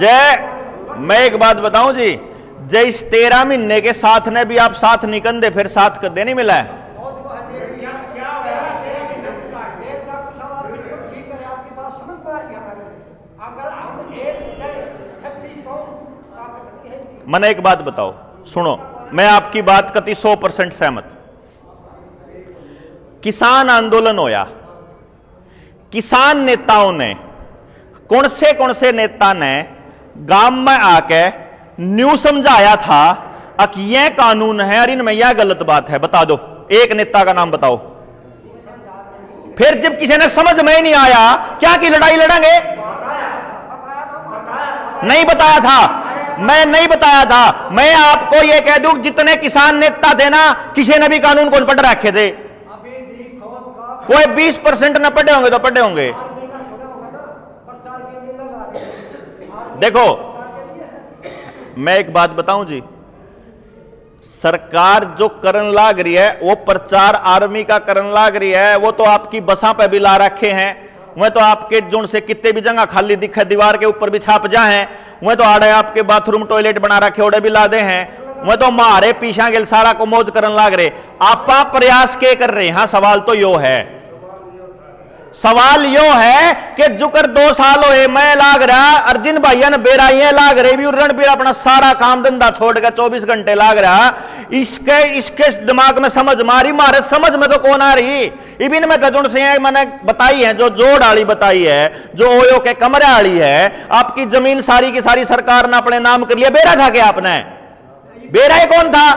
जय मैं एक बात बताऊं जी, जय इस 13 महीने के साथ ने भी आप साथ नहीं कंधे फिर साथ कदे नहीं मिला है। मैंने एक बात बताओ, सुनो, मैं आपकी बात कति 100% सहमत। किसान आंदोलन होया, किसान नेताओं ने कौन से नेता ने गांव में आके न्यू समझाया था कि यह कानून है और इनमें यह गलत बात है, बता दो एक नेता का नाम बताओ। फिर जब किसी ने समझ में ही नहीं आया, क्या की लड़ाई लड़ेंगे? नहीं बताया था, मैं नहीं बताया था। मैं आपको यह कह दूं, जितने किसान नेता थे ना, किसी ने भी कानून को पढ़ रखे थे। कोई 20% न पढ़े होंगे तो पढ़े होंगे। देखो मैं एक बात बताऊं जी, सरकार जो करन लाग रही है वो प्रचार आर्मी का करन लाग रही है। वो तो आपकी बसा पे भी ला रखे हैं, वह तो आपके जोन से कितने भी जगह खाली दिखे दीवार के ऊपर भी छाप जा हैं, वह तो आड़े आपके बाथरूम टॉयलेट बना रखे ओडे भी ला दे हैं, वह तो मारे पीछा गेल सारा को मौज करन लाग रहे। आपा प्रयास के कर रहे हैं? सवाल तो यो है, सवाल यो है कि जुकर 2 साल होए मैं लाग रहा, अर्जुन भैया ने बेराइया लाग रहे भी, रणबीर अपना सारा काम धंधा छोड़ के 24 घंटे लाग रहा। इसके दिमाग में समझ मारी, मारे समझ में तो कौन आ रही? इबिन में तजुन से मैंने बताई है, जो जोड़ वाली बताई है, जो ओयो के कमरे वाली है। आपकी जमीन सारी की सारी सरकार ने अपने नाम कर लिया, बेरा था क्या आपने? बेरा ही कौन था?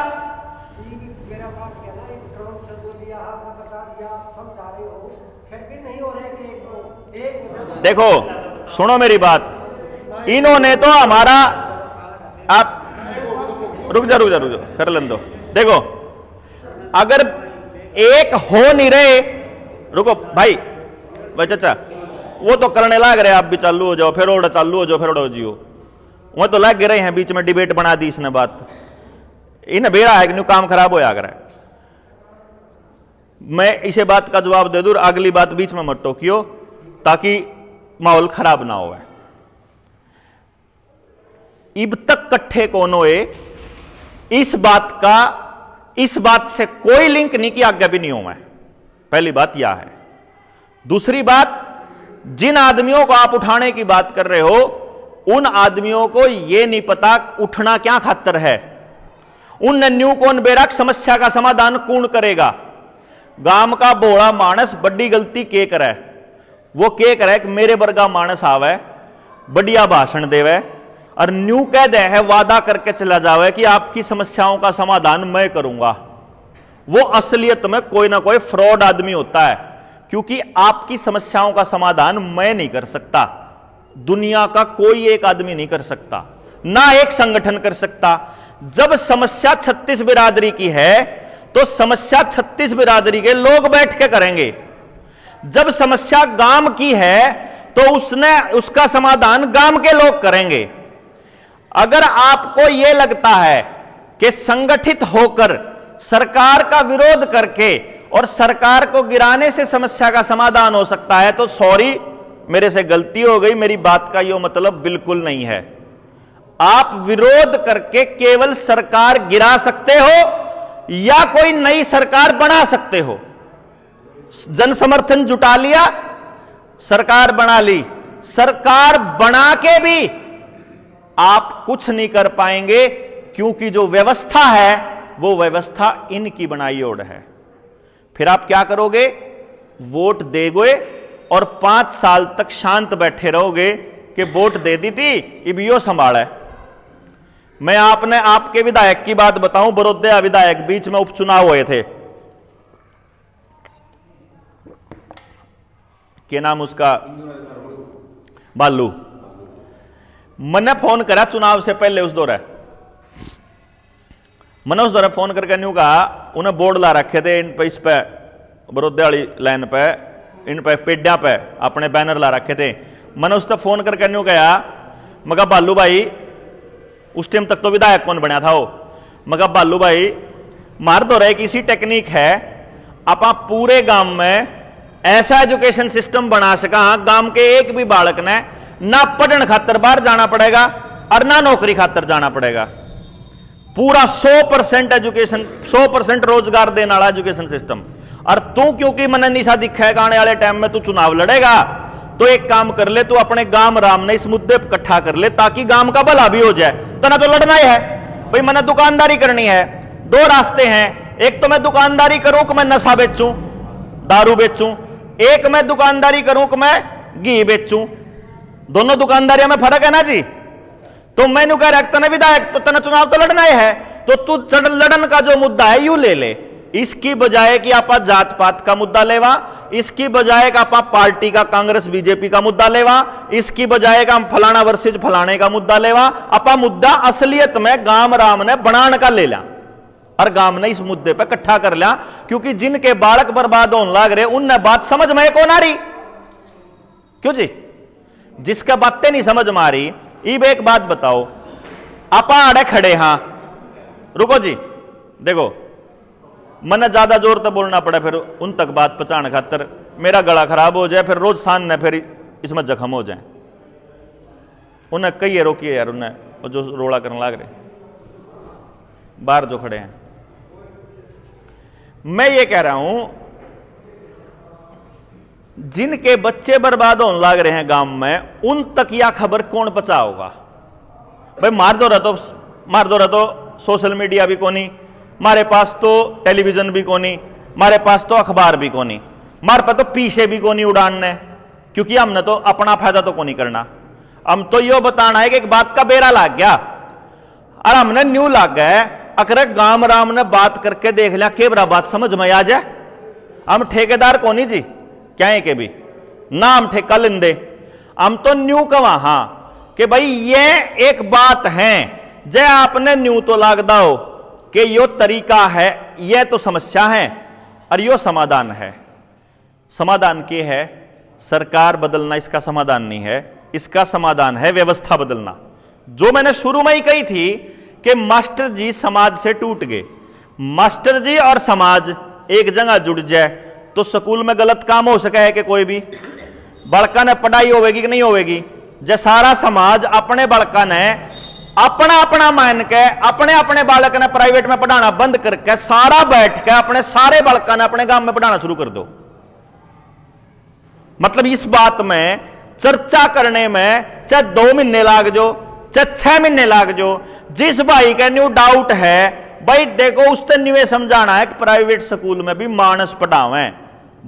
देखो सुनो मेरी बात, इन्होंने तो हमारा, आप रुक जा कर लें दो। देखो अगर एक हो नहीं रहे, रुको भाई चाचा, वो तो करने लाग रहे, आप भी चालू हो जाओ, फिर ओड़ा चालू हो जाओ, फिर ओड़ा जियो, वो तो लग रहे हैं। बीच में डिबेट बना दी इसने बात, इन बेड़ा है कि काम खराब हो रहा है। मैं इसे बात का जवाब दे दूं, अगली बात बीच में मत टोकियो ताकि माहौल खराब ना हो। इब तक कट्ठे कौन होए, इस बात से कोई लिंक नहीं कि आगे भी नहीं हो। मैं पहली बात यह है। दूसरी बात, जिन आदमियों को आप उठाने की बात कर रहे हो, उन आदमियों को यह नहीं पता उठना क्या खातर है। उन नन्यू कौन बेरक समस्या का समाधान कौन करेगा? गांव का बोड़ा मानस बड़ी गलती के करे, वो के करे कि मेरे वर्गा मानस आवे, बढ़िया भाषण देवे और न्यू कह दे है, वादा करके चला जावे कि आपकी समस्याओं का समाधान मैं करूंगा। वो असलियत में कोई ना कोई फ्रॉड आदमी होता है, क्योंकि आपकी समस्याओं का समाधान मैं नहीं कर सकता, दुनिया का कोई एक आदमी नहीं कर सकता, ना एक संगठन कर सकता। जब समस्या 36 बिरादरी की है तो समस्या 36 बिरादरी के लोग बैठ के करेंगे। जब समस्या गांव की है तो उसका समाधान गांव के लोग करेंगे। अगर आपको यह लगता है कि संगठित होकर सरकार का विरोध करके और सरकार को गिराने से समस्या का समाधान हो सकता है, तो सॉरी, मेरे से गलती हो गई, मेरी बात का यह मतलब बिल्कुल नहीं है। आप विरोध करके केवल सरकार गिरा सकते हो या कोई नई सरकार बना सकते हो। जन समर्थन जुटा लिया, सरकार बना ली, सरकार बना के भी आप कुछ नहीं कर पाएंगे, क्योंकि जो व्यवस्था है वो व्यवस्था इनकी बनाई ओर है। फिर आप क्या करोगे? वोट देगोए और 5 साल तक शांत बैठे रहोगे कि वोट दे दी थी, अब यो संभाला है। मैं आपके विधायक की बात बताऊं, बड़ौदा विधायक, बीच में उपचुनाव हुए थे, क्या नाम उसका, बालू। मैंने फोन करा चुनाव से पहले, उस दौरे मैंने उस दौरे फोन करके न्यू कहा, उन्हें बोर्ड ला रखे थे इन पे, इस पे बड़ौदा वाली लाइन पे, इन पे पेड्या पे अपने बैनर ला रखे थे। मैंने उस तक फोन करके न्यू कहा, मैं कहा बालू भाई, उस टाइम तक तो विधायक कौन बना था वो, मैं कहा बालू भाई, मार दो रहे कि इसी टेक्निक है, आप पूरे गांव में ऐसा एजुकेशन सिस्टम बना सका, गांव के एक भी बालक ने ना पढ़ने खातर बाहर जाना पड़ेगा और ना नौकरी खातर जाना पड़ेगा। पूरा 100% एजुकेशन, 100% रोजगार देने वाला एजुकेशन सिस्टम। और तू क्योंकि मन निशा दिखा है आने वाले टाइम में तू चुनाव लड़ेगा, तो एक काम कर ले, तू अपने गांव राम ने इस मुद्दे पर इकट्ठा कर ले ताकि गांव का भला भी हो जाए। तना तो लड़ना ही है भाई, मैंने दुकानदारी करनी है। दो रास्ते हैं, एक तो मैं दुकानदारी करूं कि मैं नशा बेचूं, दारू बेचूं, एक मैं दुकानदारी करूं कि मैं घी बेचूं। दोनों दुकानदारियों में फर्क है ना जी। तो मैंने कह रहा तना विधायक तो तना चुनाव तो लड़ना ही है, तो तू लड़न का जो मुद्दा है यू ले ले। इसकी बजाय कि आप जात पात का मुद्दा लेवा, इसकी बजाय कि आप पार्टी का कांग्रेस बीजेपी का मुद्दा लेवा, इसकी बजाय का हम फलाना वर्सेज फलाने का मुद्दा लेवा, आप मुद्दा असलियत में गांव राम ने बनाने का ले ला और गांव ने इस मुद्दे पे इकट्ठा कर लिया। क्योंकि जिनके बालक बर्बाद होने लग रहे उनने बात समझ में कौन आ रही, क्यों जी? जिसका बातें नहीं समझ में आ रही। इब एक बात बताओ, आप आड़े खड़े, हां रुको जी, देखो मने ज्यादा जोर तो बोलना पड़े, फिर उन तक बात पहुंचाने खातर मेरा गला खराब हो जाए, फिर रोज सान न फिर इसमें जख्म हो जाए। उन्हें कहिए रोकिए यार, उन्हें जो रोड़ा करने लग रहे बाहर जो खड़े हैं। मैं ये कह रहा हूं, जिनके बच्चे बर्बाद होने लग रहे हैं गांव में, उन तक यह खबर कौन पहुंचाओगा? भाई मार दो रहा तो सोशल मीडिया भी कोनी, मारे पास तो टेलीविजन भी कोनी, मारे पास तो अखबार भी कोनी, मारे पास तो पीछे भी कोनी उड़ानने, क्योंकि हमने तो अपना फायदा तो कोनी करना। हम तो यो बताना है कि एक बात का बेरा लाग गया और हमने न्यू लाग गया, अगर गांव राम ने बात करके देख लिया के बरा बात समझ में आ जाए। हम ठेकेदार कोनी जी, क्या है के भी ना हम ठेका लेंदे, हम तो न्यू कवा हां कि भाई ये एक बात है जय आपने न्यू तो लाग दाओ कि यो तरीका है, यह तो समस्या है और यो समाधान है। समाधान के है सरकार बदलना, इसका समाधान नहीं है, इसका समाधान है व्यवस्था बदलना। जो मैंने शुरू में ही कही थी कि मास्टर जी समाज से टूट गए, मास्टर जी और समाज एक जगह जुड़ जाए तो स्कूल में गलत काम हो सके है कि कोई भी बड़का ने पढ़ाई होगी कि नहीं होगी। जे सारा समाज अपने बड़का ने अपना अपना मान के अपने अपने बालक ने प्राइवेट में पढ़ाना बंद करके सारा बैठ के अपने सारे बालका ने अपने गांव में पढ़ाना शुरू कर दो, मतलब इस बात में चर्चा करने में चाहे 2 महीने लाग जो चाहे 6 महीने लाग जो, जिस भाई का न्यू डाउट है भाई देखो उससे न्यू समझाना है कि प्राइवेट स्कूल में भी मानस पढ़ावे,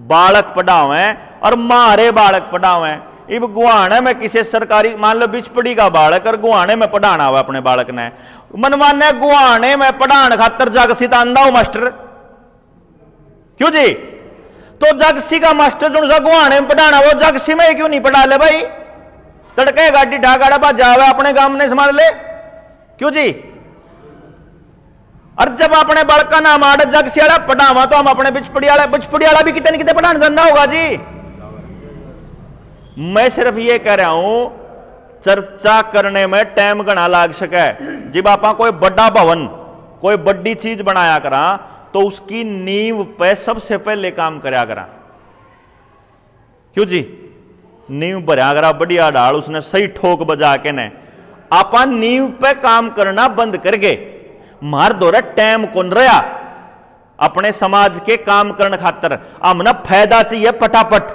बालक पढ़ावे और मारे बालक पढ़ावे। इब गुहाने में किसी सरकारी मान लो बिचपड़ी का बालक और गुहाने में पढ़ाना हुआ अपने बालक ने, मनमाने गुहाने में पढ़ाने खातर जगसी तांदा हो मास्टर, क्यों जी? तो जगसी का मास्टर जो गुहाने में पढ़ाना वो जगसी में क्यों नहीं पढ़ा ले भाई? तड़के गाड़ी ढागाड़ा बा जावे अपने गांव में संभाल ले, क्यों जी? और जब अपने बालका नाम आड़ जगसी वाला पढ़ावा तो हम अपने बिचपड़ी वाला भी कितने कितने पढ़ाने जानना होगा जी। मैं सिर्फ ये कह रहा हूं चर्चा करने में टाइम घना लाग सके। जब आप कोई बड़ा भवन कोई बड़ी चीज बनाया करा तो उसकी नींव पे सबसे पहले काम कराया करा, क्यों जी? नींव भरा करा बढ़िया डाल उसने सही ठोक बजा के ने आपा नींव पे काम करना बंद कर गए। मार दौरा टाइम कौन रहा अपने समाज के काम करने खातर, हमने फायदा चाहिए फटाफट,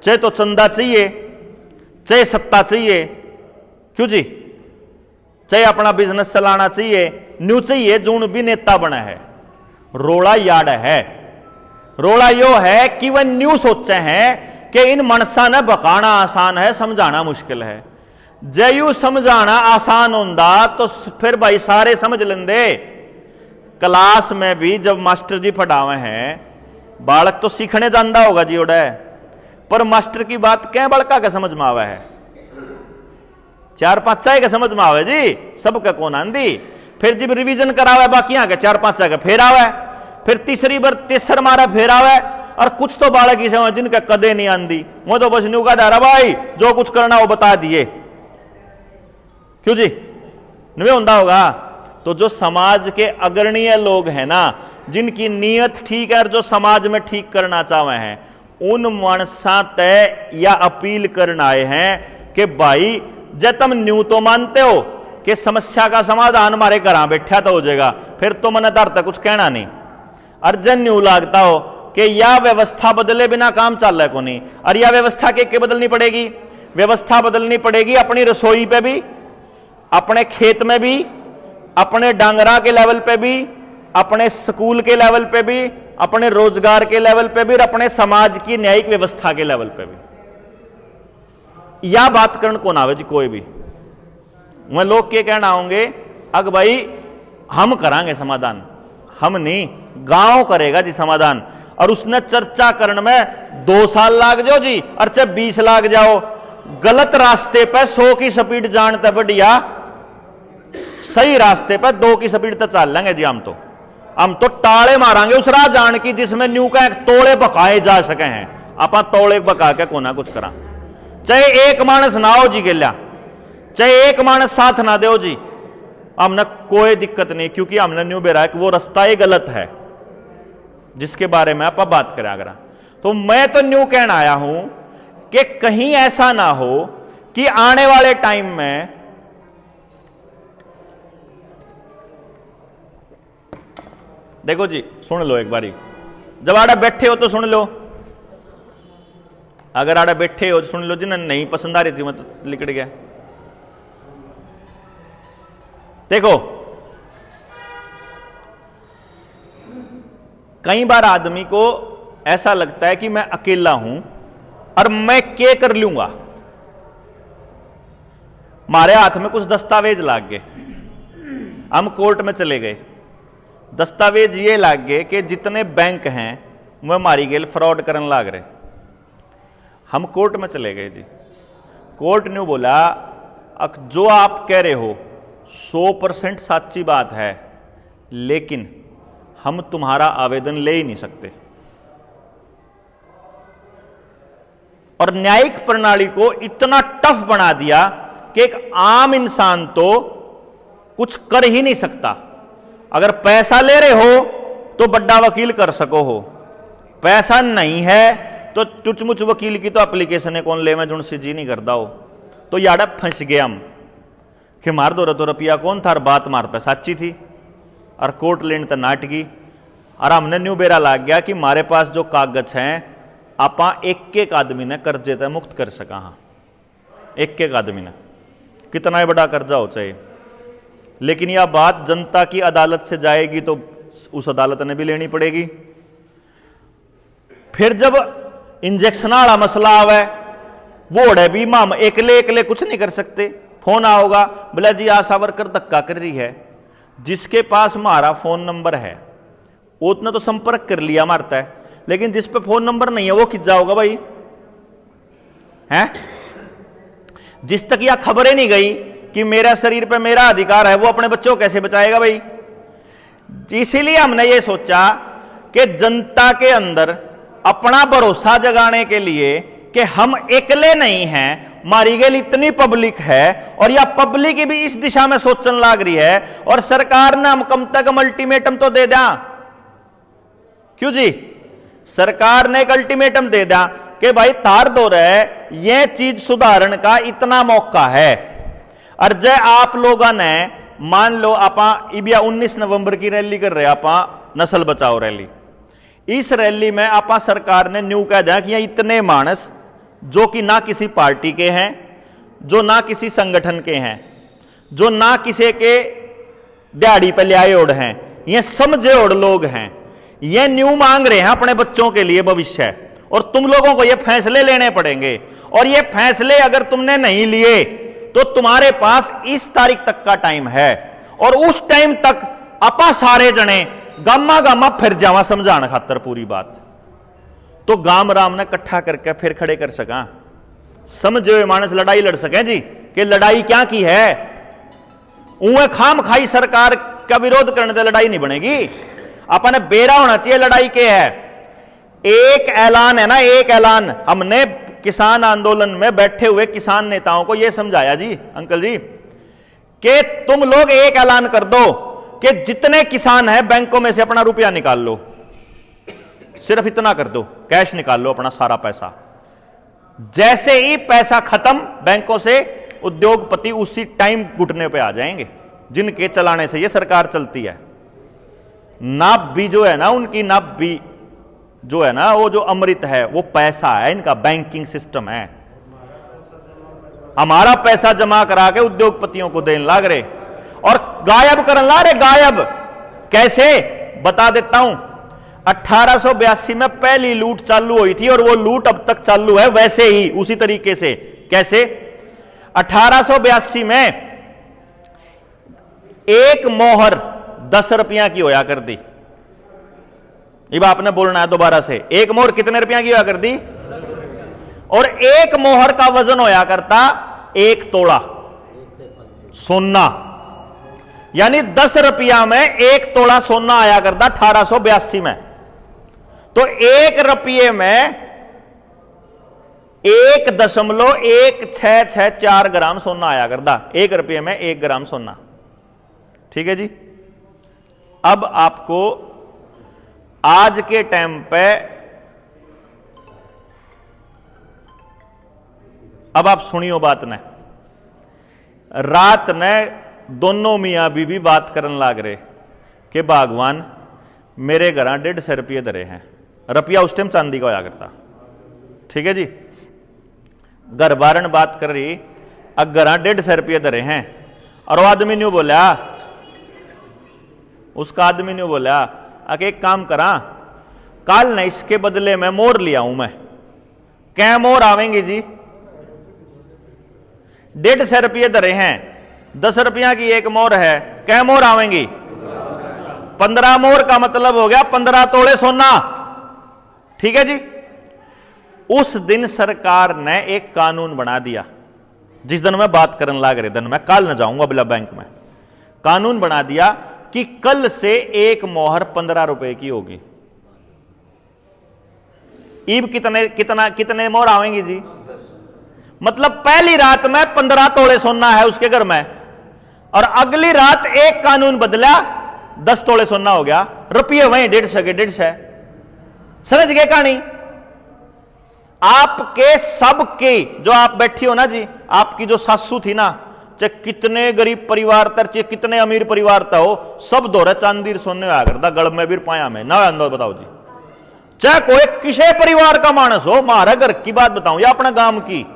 चाहे तो चंदा चाहिए चाहे सत्ता चाहिए, क्यों जी? चाहे अपना बिजनेस चलाना चाहिए, न्यू चाहिए जून भी नेता बना है। रोड़ा याड है, रोड़ा यो है कि वह न्यू सोचे हैं कि इन मनसा ने बकाना आसान है समझाना मुश्किल है। जयू समझाना आसान होंदा तो फिर भाई सारे समझ लेंदे। क्लास में भी जब मास्टर जी पढ़ावे हैं बालक तो सीखने जानता होगा जी ओडे, पर मास्टर की बात क्या बड़का के समझ में आवे है, 4-5 के समझ में आवे जी, सबके कौन आंदी। फिर जब रिवीजन करावे बाकी के 4-5 के फिर आवे, फिर तीसरी बार तीसर मारा फिर आवे। और कुछ तो बालक ऐसे जिनके कदे नहीं आंदी, वो तो बस न्यू का दारा भाई जो कुछ करना वो बता दिए, क्यों जी? नहीं होता होगा। तो जो समाज के अग्रणीय लोग हैं ना, जिनकी नीयत ठीक है और जो समाज में ठीक करना चाहे हैं, उन मनसा तय या अपील करना आए हैं कि भाई जब तुम न्यू तो मानते हो कि समस्या का समाधान हमारे घर बैठा तो हो जाएगा, फिर तो मन धर तक कुछ कहना नहीं। अर्जन न्यू लागता हो कि यह व्यवस्था बदले बिना काम चल रहा है को नहीं, और यह व्यवस्था के बदलनी पड़ेगी। व्यवस्था बदलनी पड़ेगी अपनी रसोई पे भी, अपने खेत में भी, अपने डांगरा के लेवल पे भी, अपने स्कूल के लेवल पे भी, अपने रोजगार के लेवल पे भी, और अपने समाज की न्यायिक व्यवस्था के लेवल पे भी। यह बात करण को ना आवे जी कोई भी। मैं लोग के कहना होंगे अग भाई हम करांगे समाधान, हम नहीं, गांव करेगा जी समाधान। और उसने चर्चा करने में 2 साल लाग जाओ जी, और चाहे 20 लाग जाओ, गलत रास्ते पे 100 की स्पीड जानते बढ़िया, सही रास्ते पे 2 की स्पीड तक चल लेंगे जी। हम तो टाले मारांगे उस राह जान की जिसमें न्यू का तोड़े बकाए जा सके हैं। आप तोड़े बका के कोना कुछ करा, चाहे एक मानस ना हो जी गिल्या, चाहे एक मानस साथ ना दो जी, हमने कोई दिक्कत नहीं, क्योंकि हमने न्यू बेरा है कि वो रास्ता ही गलत है जिसके बारे में आप बात करें। अगर तो मैं तो न्यू कहना आया हूं कि कहीं ऐसा ना हो कि आने वाले टाइम में देखो जी, सुन लो एक बारी, जब आड़ा बैठे हो तो सुन लो, अगर आड़ा बैठे हो तो सुन लो जी, नहीं पसंद आ रही थी मैं तो लिकड़ गया। देखो कई बार आदमी को ऐसा लगता है कि मैं अकेला हूं और मैं क्या कर लूंगा। हमारे हाथ में कुछ दस्तावेज लाग गए, हम कोर्ट में चले गए, दस्तावेज ये लाग गए कि जितने बैंक हैं वह हमारी गेल फ्रॉड करने लाग रहे। हम कोर्ट में चले गए जी, कोर्ट ने बोला जो आप कह रहे हो 100% सच्ची बात है, लेकिन हम तुम्हारा आवेदन ले ही नहीं सकते। और न्यायिक प्रणाली को इतना टफ बना दिया कि एक आम इंसान तो कुछ कर ही नहीं सकता। अगर पैसा ले रहे हो तो बड़ा वकील कर सको हो, पैसा नहीं है तो टुचमुच वकील की तो एप्लीकेशन कौन ले, मैं जुन से जी नहीं करता हो। तो याड़ा फंस गए हम कि मार दो तो रुपया कौन था, बात मार पे साची थी, और कोर्ट लेन तो नाट गई। और हमने न्यू बेरा लाग गया कि हमारे पास जो कागज हैं आपा एक एक आदमी ने कर्जे तय मुक्त कर सका। हाँ, एक एक आदमी ने, कितना ही बड़ा कर्जा हो चाहिए, लेकिन यह बात जनता की अदालत से जाएगी तो उस अदालत ने भी लेनी पड़ेगी। फिर जब इंजेक्शन वाला मसला आवे वो ओढ़े भी माम एकले कुछ नहीं कर सकते। फोन आओगा, बोला जी आशा वर्कर धक्का कर रही है, जिसके पास हमारा फोन नंबर है उतना तो संपर्क कर लिया मारता है, लेकिन जिस पे फोन नंबर नहीं है वो किस जाओगा भाई, हैं? जिस तक यह खबरें नहीं गई कि मेरा शरीर पे मेरा अधिकार है, वो अपने बच्चों को कैसे बचाएगा भाई। इसीलिए हमने ये सोचा कि जनता के अंदर अपना भरोसा जगाने के लिए कि हम अकेले नहीं हैं, मारी गई इतनी पब्लिक है, और यह पब्लिक भी इस दिशा में सोचने लग रही है, और सरकार ने हम कम तक अल्टीमेटम तो दे दिया। क्यों जी, सरकार ने एक अल्टीमेटम दे दिया कि भाई तार दो रहे, यह चीज सुधारण का इतना मौका है। और जय आप लोगों ने मान लो आपा 19 नवंबर की रैली कर रहे, आपा नस्ल बचाओ रैली, इस रैली में आपा सरकार ने न्यू कह दिया कि इतने मानस जो कि ना किसी पार्टी के हैं, जो ना किसी संगठन के हैं, जो ना किसी के दिहाड़ी पे लियाए ओढ़ हैं, ये समझे ओढ़ लोग हैं, ये न्यू मांग रहे हैं अपने बच्चों के लिए भविष्य, और तुम लोगों को ये फैसले लेने पड़ेंगे। और ये फैसले अगर तुमने नहीं लिए तो तुम्हारे पास इस तारीख तक का टाइम है, और उस टाइम तक अपा सारे जने गामा गामा फिर जावा समझाने खातर पूरी बात, तो गाम राम ने इकट्ठा करके फिर खड़े कर सका, समझे हुए मानस लड़ाई लड़ सके जी कि लड़ाई क्या की है। उन्हें खाम खाई सरकार का विरोध करने से लड़ाई नहीं बनेगी, अपने बेरा होना चाहिए लड़ाई के है। एक ऐलान है ना, एक ऐलान, हमने किसान आंदोलन में बैठे हुए किसान नेताओं को यह समझाया जी अंकल जी कि तुम लोग एक ऐलान कर दो कि जितने किसान हैं बैंकों में से अपना रुपया निकाल लो, सिर्फ इतना कर दो, कैश निकाल लो अपना सारा पैसा, जैसे ही पैसा खत्म बैंकों से, उद्योगपति उसी टाइम घुटने पे आ जाएंगे, जिनके चलाने से ये सरकार चलती है। नाभ भी जो है ना, उनकी नाभ भी जो है ना, वो जो अमृत है वो पैसा है, इनका बैंकिंग सिस्टम है। हमारा पैसा जमा करा के उद्योगपतियों को देने लाग रहे और गायब करने ला रहे। गायब कैसे, बता देता हूं। 1882 में पहली लूट चालू हुई थी और वो लूट अब तक चालू है, वैसे ही उसी तरीके से। कैसे? 1882 में एक मोहर 10 रुपया की होया कर दी। अब आपने बोलना है दोबारा से, एक मोहर कितने रुपया की होया कर दी? और एक मोहर का वजन होया करता 1 तोला सोना, यानी 10 रुपया में 1 तोला सोना आया करता 1882 में। तो 1 रुपये में 1.1664 ग्राम सोना आया करता, 1 रुपये में 1 ग्राम सोना। ठीक है जी। अब आपको आज के टाइम पे, अब आप सुनियो बात ने, रात ने दोनों मियां बीवी बात करने लाग रहे कि भगवान मेरे घर 150 रुपये धरे हैं। रुपया उस टाइम चांदी का होया करता। ठीक है जी। घर बारन बात कर रही, अगर 150 रुपये धरे हैं, और वो आदमी ने बोला, उसका आदमी ने बोला कि एक काम करा, कल न इसके बदले में मोर लिया हूं मैं। क्या मोर आवेंगे जी? 150 रुपये धरे हैं, 10 रुपया की एक मोर है, क्या मोर आवेंगी? 15 मोर का मतलब हो गया 15 तोले सोना। ठीक है जी। उस दिन सरकार ने एक कानून बना दिया, जिस दिन मैं बात करने लग रहे दिन, मैं कल न जाऊंगा बिला बैंक में, कानून बना दिया कि कल से एक मोहर 15 रुपए की होगी। ईब कितने मोहर आवेंगी जी? मतलब पहली रात में 15 तोले सोना है उसके घर में, और अगली रात एक कानून बदला, 10 तोले सोना हो गया, रुपये वहीं 150 के 150। समझ गए कहानी? आपके सबके जो आप बैठी हो ना जी, आपकी जो सासू थी ना, चाहे कितने गरीब परिवार तर, चाहे कितने अमीर परिवार था हो, सब दौरे चांदी सोने आया करता, गड़ में भी पाया में ना। अंदर बताओ जी, चाहे कोई किसी परिवार का मानस हो, मारा घर की बात बताऊं या अपने गांव की,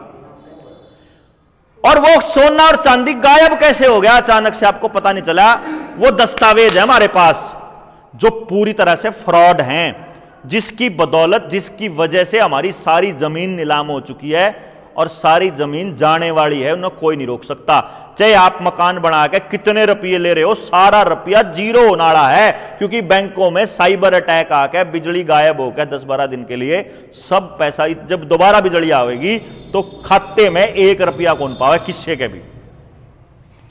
और वो सोना और चांदी गायब कैसे हो गया अचानक से, आपको पता नहीं चला। वो दस्तावेज है हमारे पास जो पूरी तरह से फ्रॉड हैं, जिसकी बदौलत, जिसकी वजह से हमारी सारी जमीन नीलाम हो चुकी है और सारी जमीन जाने वाली है, उन्हें कोई नहीं रोक सकता। चाहे आप मकान बना के कितने रुपये ले रहे हो, सारा रुपया जीरो होने वाला है, क्योंकि बैंकों में साइबर अटैक आके बिजली गायब हो गया 10-12 दिन के लिए, सब पैसा जब दोबारा बिजली आएगी तो खाते में 1 रुपया कौन पावे किसी के भी।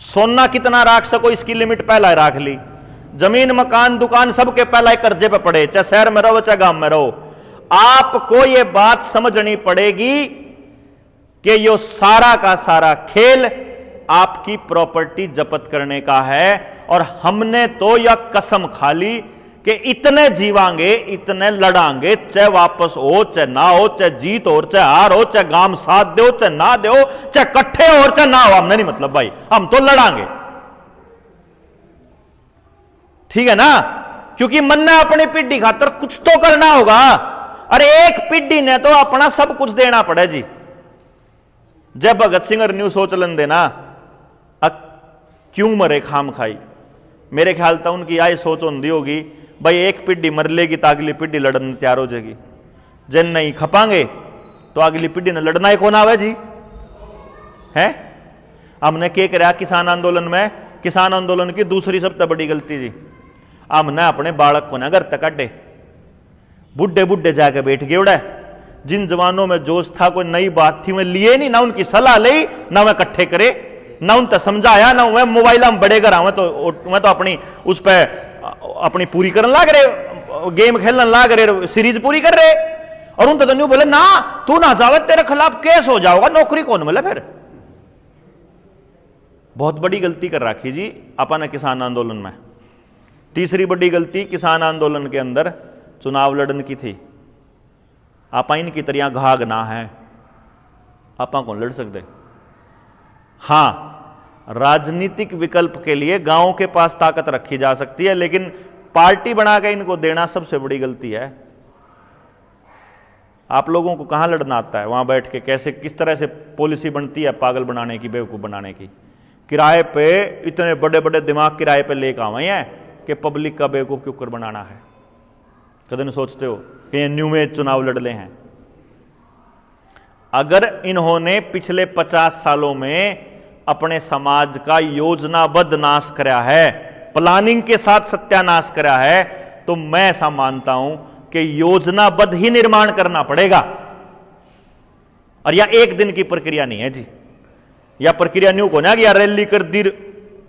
सोना कितना राख सको इसकी लिमिट पहला राख ली, जमीन मकान दुकान सबके पहला कर्जे पे पड़े, चाहे शहर में रहो चाहे गांव में रहो। आपको यह बात समझनी पड़ेगी कि ये सारा का सारा खेल आपकी प्रॉपर्टी जब्त करने का है, और हमने तो यह कसम खा ली कि इतने जीवांगे, इतने लड़ांगे, चाहे वापस हो चाहे ना हो, चाहे जीत हो चाहे हार हो, चाहे गांव साथ दो चाहे ना दो, चाहे कट्ठे हो चाहे ना हो, हमने नहीं मतलब भाई, हम तो लड़ांगे। ठीक है ना? क्योंकि मन ने अपनी पीढ़ी खातर कुछ तो करना होगा। अरे एक पीढ़ी ने तो अपना सब कुछ देना पड़े जी। जब भगत सिंह न्यू सोच लें देना, क्यों मरे खाम खाई, मेरे ख्याल था उनकी आई सोच होती होगी, भाई एक पीढ़ी मर लेगी तो अगली पीढ़ी लड़ने तैयार हो जाएगी, जन नहीं खपांगे तो अगली पीढ़ी ने लड़ना ही कौन आवे जी है। हमने क्या कराया किसान आंदोलन में? किसान आंदोलन की दूसरी सबसे बड़ी गलती जी, हमने अपने बालक को ना घर तक काटे, बुढ़े बुढ़े जाके बैठ गए उड़े। जिन जवानों में जोश था, कोई नई बात थी, वे लिए नहीं, ना उनकी सलाह ली, ना वे इकट्ठे करे, ना उन तक समझाया, ना वे मोबाइल में बड़े घर आवे तो अपनी उस पर अपनी पूरी करने लाग रहे, गेम खेलने लाग रहे, सीरीज पूरी कर रहे, और उन तो न्यू बोले ना तू ना जावे, तेरे खिलाफ केस हो जाओगा, नौकरी कौन मिले फिर। बहुत बड़ी गलती कर रखी जी अपन किसान आंदोलन में। तीसरी बड़ी गलती किसान आंदोलन के अंदर चुनाव लड़ने की थी। आप इनकी तरह घाघ ना है, आप कौन लड़ सकते। हाँ, राजनीतिक विकल्प के लिए गांव के पास ताकत रखी जा सकती है, लेकिन पार्टी बना के इनको देना सबसे बड़ी गलती है। आप लोगों को कहां लड़ना आता है, वहां बैठ के कैसे किस तरह से पॉलिसी बनती है पागल बनाने की, बेवकूफ बनाने की। किराए पे इतने बड़े बड़े दिमाग किराए पे लेकर आए हैं कि पब्लिक का बेवकूफ क्यों कर बनाना है। कदम सोचते हो कि ये न्यू में चुनाव लड़ ले हैं। अगर इन्होंने पिछले 50 सालों में अपने समाज का योजनाबद्ध नाश कराया है, प्लानिंग के साथ सत्यानाश कराया है, तो मैं ऐसा मानता हूं कि योजनाबद्ध ही निर्माण करना पड़ेगा। और यह एक दिन की प्रक्रिया नहीं है जी। यह प्रक्रिया न्यू को ना कि यार रैली कर दी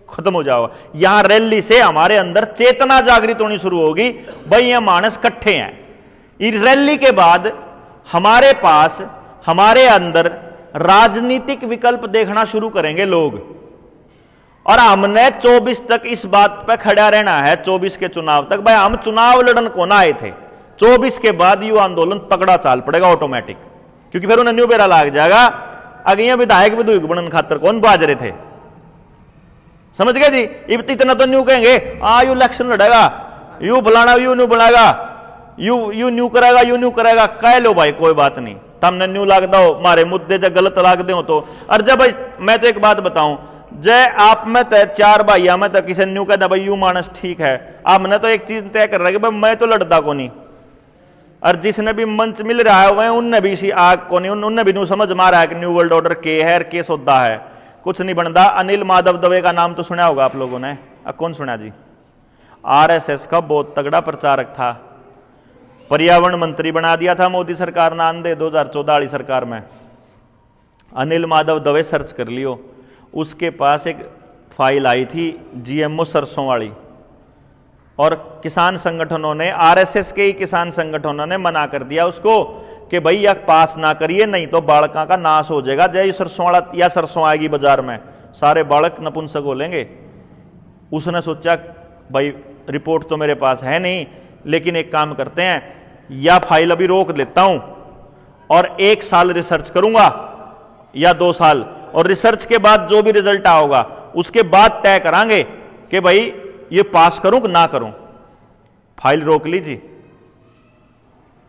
खत्म हो जाओ। यहां रैली से हमारे अंदर चेतना जागृत होनी शुरू होगी, भाई ये मानस इकट्ठे हैं। इस रैली के बाद हमारे पास हमारे अंदर राजनीतिक विकल्प देखना शुरू करेंगे लोग। और हमने 24 तक इस बात पर खड़ा रहना है, 24 के चुनाव तक। भाई हम चुनाव लड़न को ना आए थे, 24 के बाद युवा आंदोलन तगड़ा चाल पड़ेगा ऑटोमेटिक, क्योंकि फिर उन्हें न्यू बेरा लाग जाएगा। अगे विधायक विधुक बनन खातर कौन बाज रहे थे, समझ गए जी। इतना तो न्यू कहेंगे यू इलेक्शन लड़ेगा, यू बुलाना, यू न्यू बुलाएगा, यू न्यू करेगा, यू न्यू करेगा। कह लो भाई कोई बात नहीं, तमने न्यू लाग दो, मारे मुद्दे जब गलत लाग दो तो। और जब भाई मैं तो एक बात बताऊं, जय आप में तो 4 भाई में तो किसी न्यू कहता भाई यू मानस ठीक है, आपने तो एक चीज तय कर रहा है कि भाई मैं तो लड़ता को नहीं। और जिसने भी मंच मिल रहा है वह उनने भी इसी आग को नहीं, उनने भी न्यू समझ मारा है कि न्यू वर्ल्ड ऑर्डर के है, के सौदा है, कुछ नहीं बनता। अनिल माधव दवे का नाम तो सुना होगा आप लोगों ने, कौन सुना जी। आरएसएस का बहुत तगड़ा प्रचारक था, पर्यावरण मंत्री बना दिया था मोदी सरकार ने आंदे 2014 वाली सरकार में। अनिल माधव दवे सर्च कर लियो, उसके पास एक फाइल आई थी जीएमओ सरसों वाली, और किसान संगठनों ने, आरएसएस के ही किसान संगठनों ने मना कर दिया उसको कि भाई यह पास ना करिए, नहीं तो बालका का नाश हो जाएगा। जय सरसों वाला या सरसों आएगी बाजार में, सारे बालक नपुंसक हो लेंगे। उसने सोचा भाई रिपोर्ट तो मेरे पास है नहीं, लेकिन एक काम करते हैं, या फाइल अभी रोक लेता हूं और 1 साल रिसर्च करूंगा या 2 साल, और रिसर्च के बाद जो भी रिजल्ट आओगा उसके बाद तय करांगे कि भाई ये पास करूं कि ना करूं। फाइल रोक लीजिए,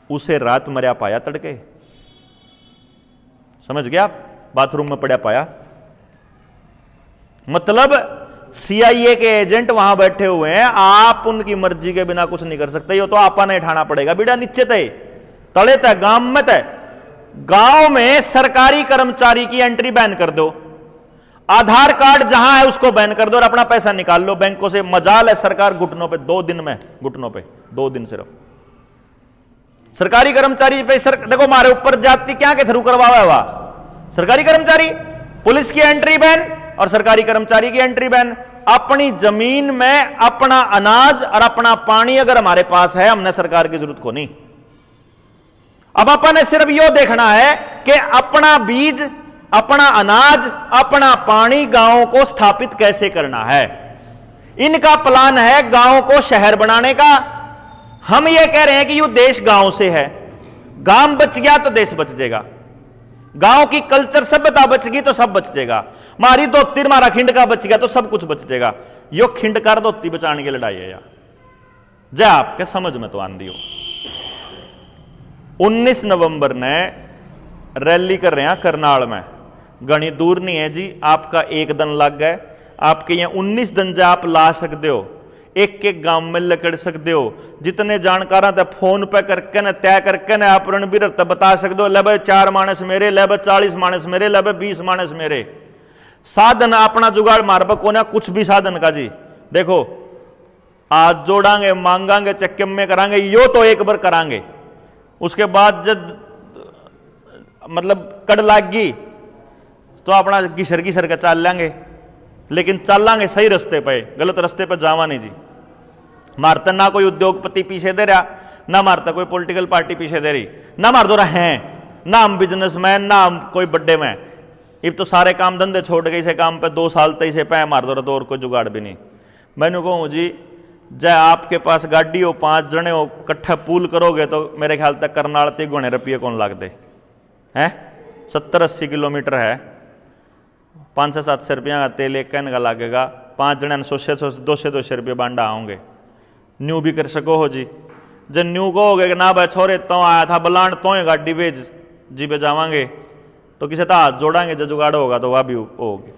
उसे रात मरिया पाया तड़के, समझ गया आप, बाथरूम में पड़ा पाया। मतलब सीआईए के एजेंट वहां बैठे हुए हैं, आप उनकी मर्जी के बिना कुछ नहीं कर सकते। ये तो आपा ने उठाना पड़ेगा बेटा, नीचे तय तड़े तय गांव में तय। गांव में सरकारी कर्मचारी की एंट्री बैन कर दो, आधार कार्ड जहां है उसको बैन कर दो और अपना पैसा निकाल लो बैंकों से। मजाल है सरकार घुटनों पे 2 दिन में, घुटनों पे 2 दिन सिर्फ सरकारी कर्मचारी पे। देखो हमारे ऊपर जाति क्या के थ्रू करवाया हुआ, सरकारी कर्मचारी, पुलिस की एंट्री बैन और सरकारी कर्मचारी की एंट्री बैन। अपनी जमीन में अपना अनाज और अपना पानी अगर हमारे पास है, हमने सरकार की जरूरत को नहीं। अब अपन ने सिर्फ यो देखना है कि अपना बीज, अपना अनाज, अपना पानी गांवों को स्थापित कैसे करना है। इनका प्लान है गांवों को शहर बनाने का। हम ये कह रहे हैं कि यो देश गांव से है, गांव बच गया तो देश बच जाएगा, गांव की कल्चर सभ्यता बच गई तो सब बच जाएगा। मारी धोती मारा खिंड का बच गया तो सब कुछ बच जाएगा। यो खिंडकार धोती बचाने की लड़ाई है यार, जय आपके समझ में तो आंधी हो। 19 नवंबर ने रैली कर रहे हैं करनाल में, घनी दूर नहीं है जी, आपका 1 दिन लग गए। आपके यहां 19 दिन जा आप ला सकते हो, एक गांव में लकड़ सकते हो। जितने जानकार फोन पे करके न तय करके न आप रणबीर बता सकते हो, ले भाई 4 मानस मेरे, ले भाई 40 मानस मेरे, ले भाई 20 मानस मेरे। साधन अपना जुगाड़ मार को ना, कुछ भी साधन का जी। देखो आज जोड़ांगे, मांगांगे, चक्के में करांगे, यो तो एक बार करांगे, उसके बाद जब मतलब कड़ लाग गई तो अपना घिसर घिसर के चाल लेंगे, लेकिन चलांगे सही रास्ते पे, गलत रास्ते पे जावा नहीं जी। मारता ना कोई उद्योगपति पीछे दे रहा, ना मारता कोई पॉलिटिकल पार्टी पीछे दे रही, ना मार दो रहे हैं, ना हम बिजनेसमैन, ना हम कोई बड्डे में। अब तो सारे काम धंधे छोड़ गए, इसे काम पे 2 साल तक इसे पै मार दो रहा, और कोई जुगाड़ भी नहीं। मैंने कहूँ जी, जय आपके पास गाड़ी हो, 5 जने हो, कट्ठा पूल करोगे तो मेरे ख्याल तक करनाल 3 गुणे रुपये कौन लाग दे हैं। 70-80 किलोमीटर है, 500 से 700 रुपया का तेल एक कैन का लागेगा, 5 जने 100-200 रुपये बांडा आओगे, न्यू भी कर सको हो जी। जब न्यू कहोगे कि ना भाई छोरे तो आया था बलान तो ही गाड़ी भेज जी पे जावांगे, तो किसी तरह हाथ जोड़ांगे, जो जुगाड़ होगा तो वह भी होगी।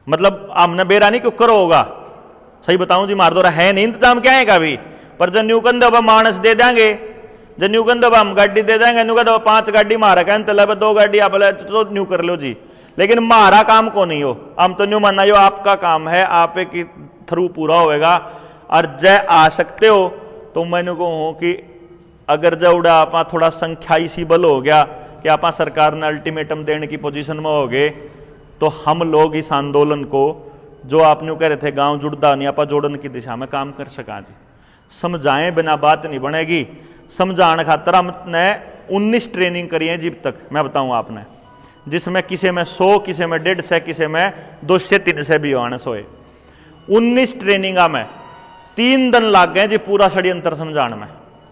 मतलब हमने बेरा नहीं क्यों करो होगा, सही बताऊं जी, मार दो है नहीं इंतजाम क्या है का भी, पर जब न्यू कंधे पर मानस दे देंगे, जब न्यू कंधे पर हम गाड़ी दे देंगे, न्यू कंधे 5 गाड़ी मारा कहन तलब 2 गाड़ी आप तो न्यू कर लो जी, लेकिन मारा काम को नहीं हो, हम तो न्यू मानना यो आपका काम है, आप के थ्रू पूरा होएगा। और जय आ सकते हो तो मैंने कहूँ कि अगर जवड़ा आप थोड़ा संख्याई सी बल हो गया कि आप सरकार ने अल्टीमेटम देने की पोजीशन में हो गए, तो हम लोग इस आंदोलन को जो आपने कह रहे थे गांव जुड़दा नहीं, आप जोड़न की दिशा में काम कर सका जी। समझाएं बिना बात नहीं बनेगी, समझाने खातर हमने 19 ट्रेनिंग करी है जीप तक, मैं बताऊं आपने, जिसमें किसी में 100, किसी में 150, किसी में 200-300 भी आने सोए। 19 ट्रेनिंगा में 3 दिन लग गए जी पूरा षड्यंत्र समझाने में,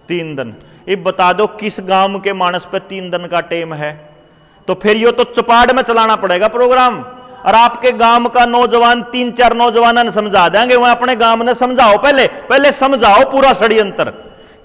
3 दिन। ये बता दो किस गांव के मानस पे 3 दिन का टेम है, तो फिर यो तो चपाड़ में चलाना पड़ेगा प्रोग्राम। और आपके गांव का नौजवान 3-4 नौजवान ने समझा देंगे, वह अपने गांव ने समझाओ, पहले समझाओ पूरा षड्यंत्र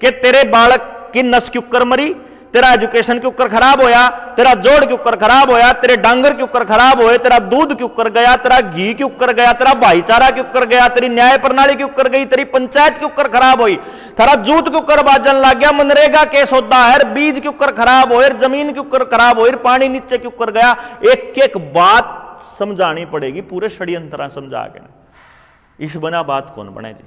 कि तेरे बालक की नस क्यों कर मरी, तेरा एजुकेशन क्यों कर खराब होया, तेरा जोड़ क्यों कर खराब होया, तेरे डांगर क्यों कर खराब होए, तेरा दूध क्यों कर गया, तेरा घी क्यों कर गया, तेरा भाईचारा क्यों कर गया, तेरी न्याय प्रणाली क्यों कर गई, तेरी पंचायत क्यों कर खराब हुई, तेरा जूत क्यों कर बाजन लग गया, मनरेगा के सौदा है, बीज क्यों कर खराब होए, जमीन क्यों कर खराब होए, पानी नीचे क्यों कर गया। एक एक बात समझानी पड़ेगी, पूरे षड्यंत्र समझा के। इस बना बात कौन बने जी।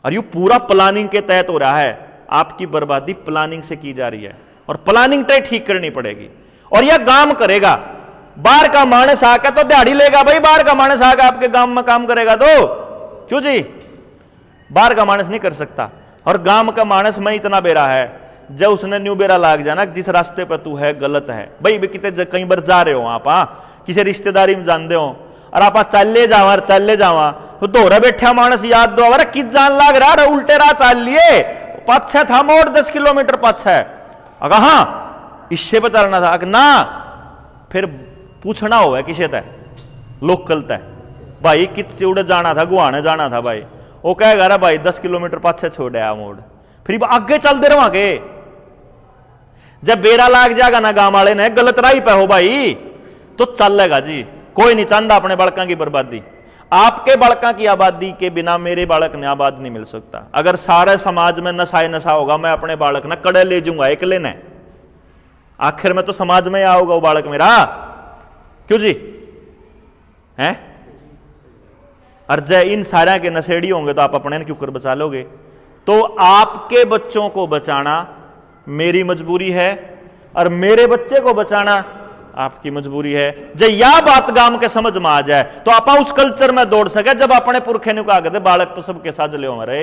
और ये पूरा प्लानिंग के तहत हो रहा है, आपकी बर्बादी प्लानिंग से की जा रही है, और प्लानिंग तय ठीक करनी पड़ेगी। और यह काम करेगा, बाहर का मानस आकर तो दिहाड़ी लेगा भाई, बाहर का मानस आकर आपके गांव में काम करेगा तो क्यों जी, बाहर का मानस नहीं कर सकता। और गांव का मानस में इतना बेरा है, जब उसने न्यू बेरा लाग जाना जिस रास्ते पर तू है गलत है भाई, कितने कई बार जा रहे हो आप, किसी रिश्तेदारी में जानते हो, और आप चले जावा तो दोहरा बैठा मानस याद दो, अरे किस जान लाग रहा, उल्टे राह चाल लिए, पाछे था मोड़ 10 किलोमीटर पाछे, अगर हाँ इससे पर चलना था ना, फिर पूछना हो किसे तय लोकल तय भाई किस उड़े जाना था, गुआने जाना था भाई, वो कहेगा रहा भाई 10 किलोमीटर पाछे छोड़ आया मोड़, फिर आगे चलते रहोगे। जब बेड़ा लाग जाएगा ना गांव वाले ने गलत राही पे हो भाई, तो चलेगा जी। कोई नहीं चाहता अपने बालकों की बर्बादी, आपके बालकों की आबादी के बिना मेरे बालक ने आबाद नहीं मिल सकता। अगर सारे समाज में नशा होगा, मैं अपने बालक ना कड़े ले जाऊंगा एकले ने, आखिर में तो समाज में आओगा वो बालक मेरा, क्यों जी हैं। और जय इन सारे के नशेड़ी होंगे तो आप अपने क्यों कर बचा लोगे। तो आपके बच्चों को बचाना मेरी मजबूरी है, और मेरे बच्चे को बचाना आपकी मजबूरी है। जब यह बात गांव के समझ में आ जाए तो आप उस कल्चर में दौड़ सके जब अपने पुरखे ने कहा करते बालक तो सबके साथ ले हमारे,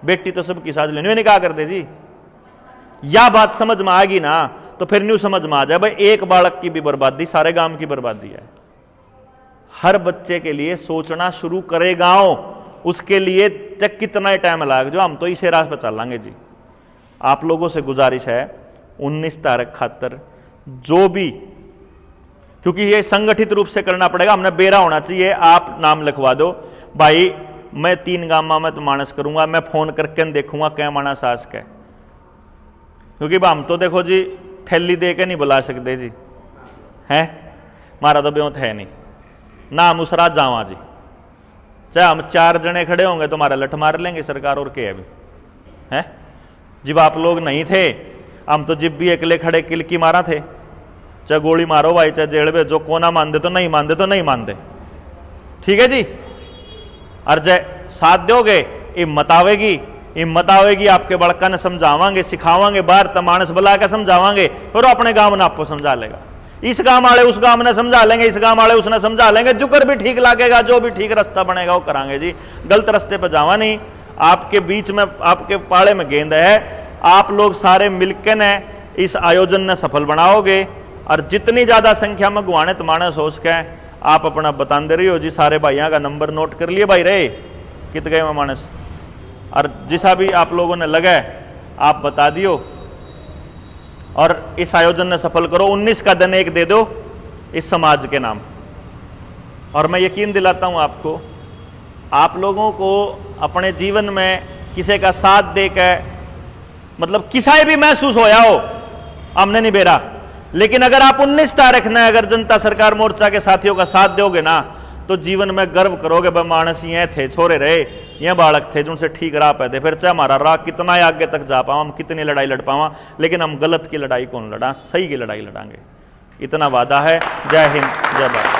बेटी तो सबकी साथ ले नहीं कहा करते जी। यह बात समझ में आएगी ना तो फिर न्यू समझ में आ जाए भाई एक बालक की भी बर्बादी सारे गांव की बर्बादी है। हर बच्चे के लिए सोचना शुरू करे गांव, उसके लिए तक कितना टाइम लगे जो हम तो इसे राह पर चलेंगे जी। आप लोगों से गुजारिश है 19 तारीख खातर जो भी, क्योंकि ये संगठित रूप से करना पड़ेगा, हमने बेरा होना चाहिए। आप नाम लिखवा दो भाई, मैं 3 गांव में तो मानस करूंगा, मैं फोन करके देखूंगा क्या मानस आज का, क्योंकि हम तो देखो जी थैली दे के नहीं बुला सकते जी, हैं मारा तो ब्योत है नहीं ना, हम उस रात जावा जी, चाहे हम 4 जने खड़े होंगे तो हमारा लठ मार लेंगे सरकार, और क्या अभी है। जब आप लोग नहीं थे हम तो जिब भी अकेले खड़े किलकी मारा थे, चाहे गोली मारो भाई चाहे जेल में, जो कोना मानते तो नहीं मानते तो नहीं मानते, ठीक है जी। और जय साथ दोगे हिम्मत आवेगी, आपके बड़का ने समझावांगे सिखावांगे, बाहर तमानस बुला के समझावांगे, और अपने गांव ने आपको समझा लेगा। इस गांव वाले उस गांव ने समझा लेंगे, इस गांव वाले उसने समझा लेंगे, जुकर भी ठीक लगेगा, जो भी ठीक रास्ता बनेगा वो करांगे जी। गलत रास्ते पर जावा नहीं, आपके बीच में आपके पाले में गेंद है, आप लोग सारे मिलकर ने इस आयोजन ने सफल बनाओगे, और जितनी ज्यादा संख्या में गुआने तमाने सोच के आप अपना बताते रही हो जी। सारे भाइयों का नंबर नोट कर लिए भाई रे कित गए मानस, और जिसा भी आप लोगों ने लगा आप बता दियो, और इस आयोजन ने सफल करो। 19 का दिन एक दे दो इस समाज के नाम। और मैं यकीन दिलाता हूं आपको, आप लोगों को अपने जीवन में किसी का साथ देकर, मतलब किसी भी महसूस होया हो, हमने नहीं बेरा, लेकिन अगर आप 19 तारीख ने अगर जनता सरकार मोर्चा के साथियों का साथ दोगे ना, तो जीवन में गर्व करोगे, भाई मानस ये थे, छोरे रहे, ये बालक थे जिनसे ठीक राह पे थे। फिर चाहे हमारा राह कितना ही आगे तक जा पावा, हम कितनी लड़ाई लड़ पावा, लेकिन हम गलत की लड़ाई कौन लड़ा, सही की लड़ाई लड़ांगे। इतना वादा है। जय हिंद, जय भारत।